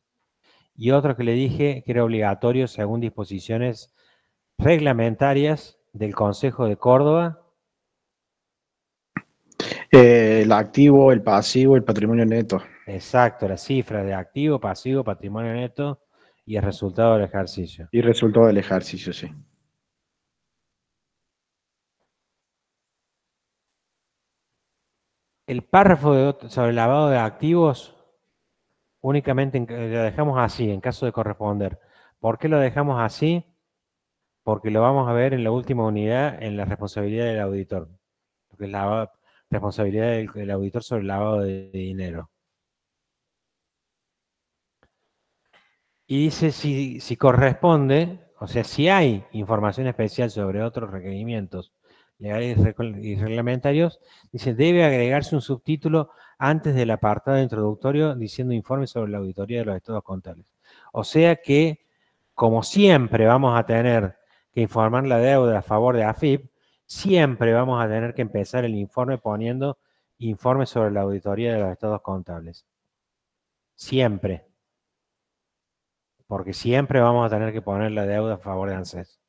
Y otro que le dije que era obligatorio según disposiciones reglamentarias del Consejo de Córdoba. El activo, el pasivo, el patrimonio neto. Exacto, las cifras de activo, pasivo, patrimonio neto y el resultado del ejercicio. Y resultado del ejercicio, sí. El párrafo sobre el lavado de activos únicamente lo dejamos así, en caso de corresponder. ¿Por qué lo dejamos así? Porque lo vamos a ver en la última unidad, en la responsabilidad del auditor. Porque es la responsabilidad del auditor sobre el lavado de dinero. Y dice si corresponde, o sea, si hay información especial sobre otros requerimientos legales y reglamentarios, dice, debe agregarse un subtítulo antes del apartado introductorio diciendo informe sobre la auditoría de los estados contables. O sea que, como siempre vamos a tener que informar la deuda a favor de AFIP, siempre vamos a tener que empezar el informe poniendo informe sobre la auditoría de los estados contables. Siempre. Porque siempre vamos a tener que poner la deuda a favor de ANSES.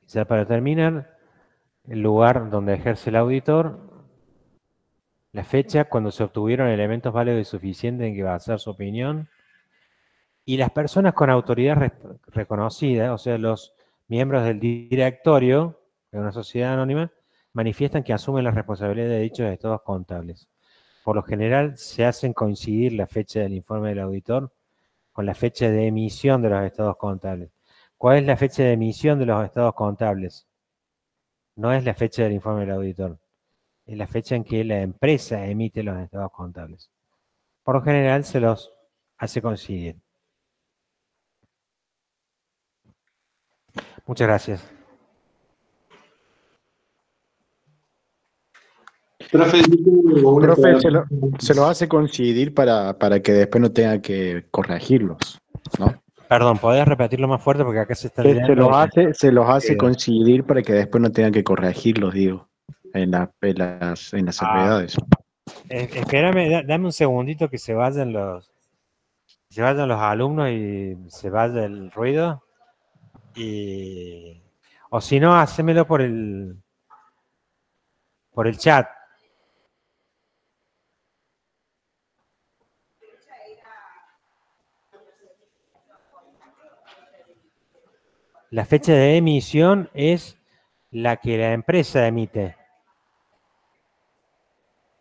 Ya para terminar, el lugar donde ejerce el auditor, la fecha cuando se obtuvieron elementos válidos y suficientes en que basar su opinión, y las personas con autoridad reconocida, o sea, los miembros del directorio de una sociedad anónima, manifiestan que asumen la responsabilidad de dichos estados contables. Por lo general, se hacen coincidir la fecha del informe del auditor con la fecha de emisión de los estados contables. ¿Cuál es la fecha de emisión de los estados contables? No es la fecha del informe del auditor, es la fecha en que la empresa emite los estados contables. Por lo general se los hace coincidir. Muchas gracias. Profe, Profe, se lo hace coincidir para que después no tenga que corregirlos, ¿no? Perdón, ¿podés repetirlo más fuerte? Porque acá se está Se leyendo. los hace coincidir para que después no tengan que corregirlos, digo, en las salvedades. Espérame, dame un segundito que se vayan los alumnos y se vaya el ruido. O si no, hacémelo por el chat. La fecha de emisión es la que la empresa emite.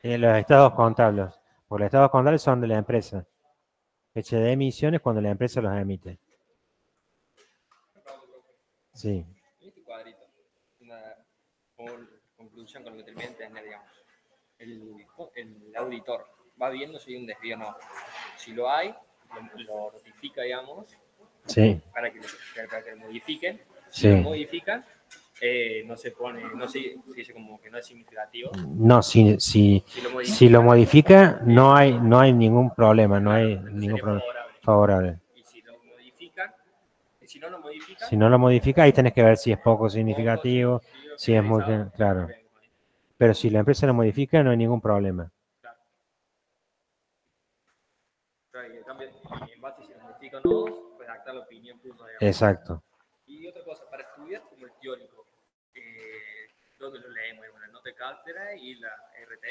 Los estados contables. Porque los estados contables son de la empresa. Fecha de emisión es cuando la empresa los emite. Sí. Este cuadrito, una conclusión con lo que terminé de entender, digamos. El auditor va viendo si hay un desvío o no. Si lo hay, lo notifica, digamos, Sí. para que lo modifiquen. Si Sí. lo modifican, no se dice como que no es significativo. No, si lo modifica, no hay ningún problema, no hay ningún problema favorable. Y si lo modifican, si no lo modifican, Si no lo modifica, ahí tenés que ver si es poco significativo, si es muy claro. Pero si la empresa lo modifica, no hay ningún problema. claro, y en cambio, en base si lo modifican o no, redactar la opinión punto, digamos. Exacto. Y otra cosa, para estudiar como el teórico, ¿dónde lo leemos? Bueno, la nota de cátedra y la RT.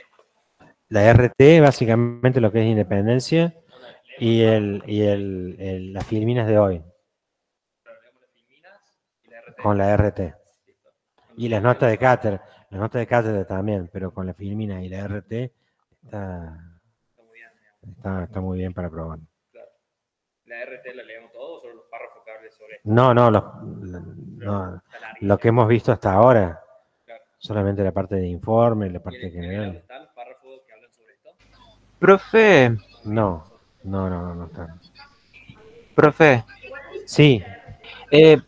La RT, básicamente lo que es independencia, y las filminas de hoy. Con la RT. Y las notas de cátedra. Las notas de cátedra también, pero con la filmina y la RT está muy bien para probar. Claro. ¿La RT la leemos todos o solo los párrafos que hable sobre esto? No, No, lo que hemos visto hasta ahora, Claro. solamente la parte de informe, la ¿Y parte en el general. están los párrafos que hablan sobre esto? Profe, No está. profe, Sí,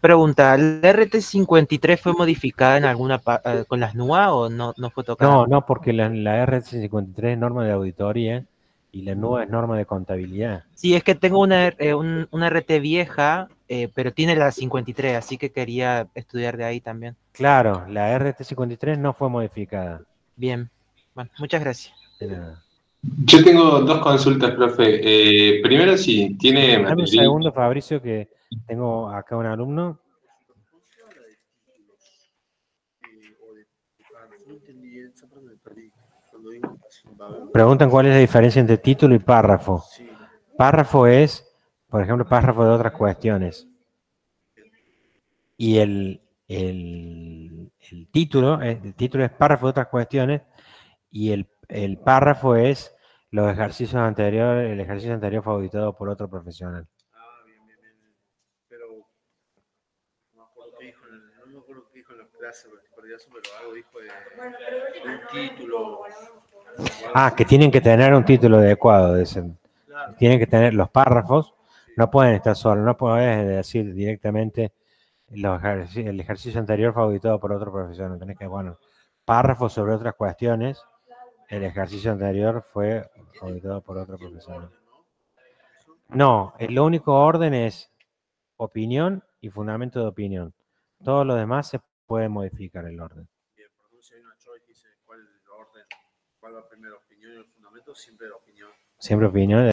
pregunta, ¿la RT53 fue modificada en con las NUA o no fue tocada? no, porque la RC53 es norma de auditoría y la NUA es norma de contabilidad. Sí, es que tengo una RT vieja, pero tiene la 53, así que quería estudiar de ahí también. Claro, la RT53 no fue modificada. Bien, bueno, muchas gracias. De nada. Yo tengo dos consultas, profe. Primero, si tiene Dame un material. segundo, Fabricio, que tengo acá un alumno. Preguntan cuál es la diferencia entre título y párrafo. Párrafo es, por ejemplo, párrafo de otras cuestiones. Y el título es párrafo de otras cuestiones y el párrafo es los ejercicios anteriores, el ejercicio anterior fue auditado por otro profesional. Pero no me acuerdo qué dijo en la clase, pero algo dijo de un título. Que tienen que tener un título adecuado, dicen. Claro. Tienen que tener los párrafos, no pueden estar solos, no puedes decir directamente el ejercicio anterior fue auditado por otro profesional. Tenés que, párrafos sobre otras cuestiones, el ejercicio anterior fue auditado por otro profesional. No, el único orden es opinión y fundamento de opinión. Todo lo demás se puede modificar el orden. Bien, por ejemplo, si hay una choice que dice cuál es el orden, cuál va primero, opinión y el fundamento, siempre la opinión. Siempre opinión.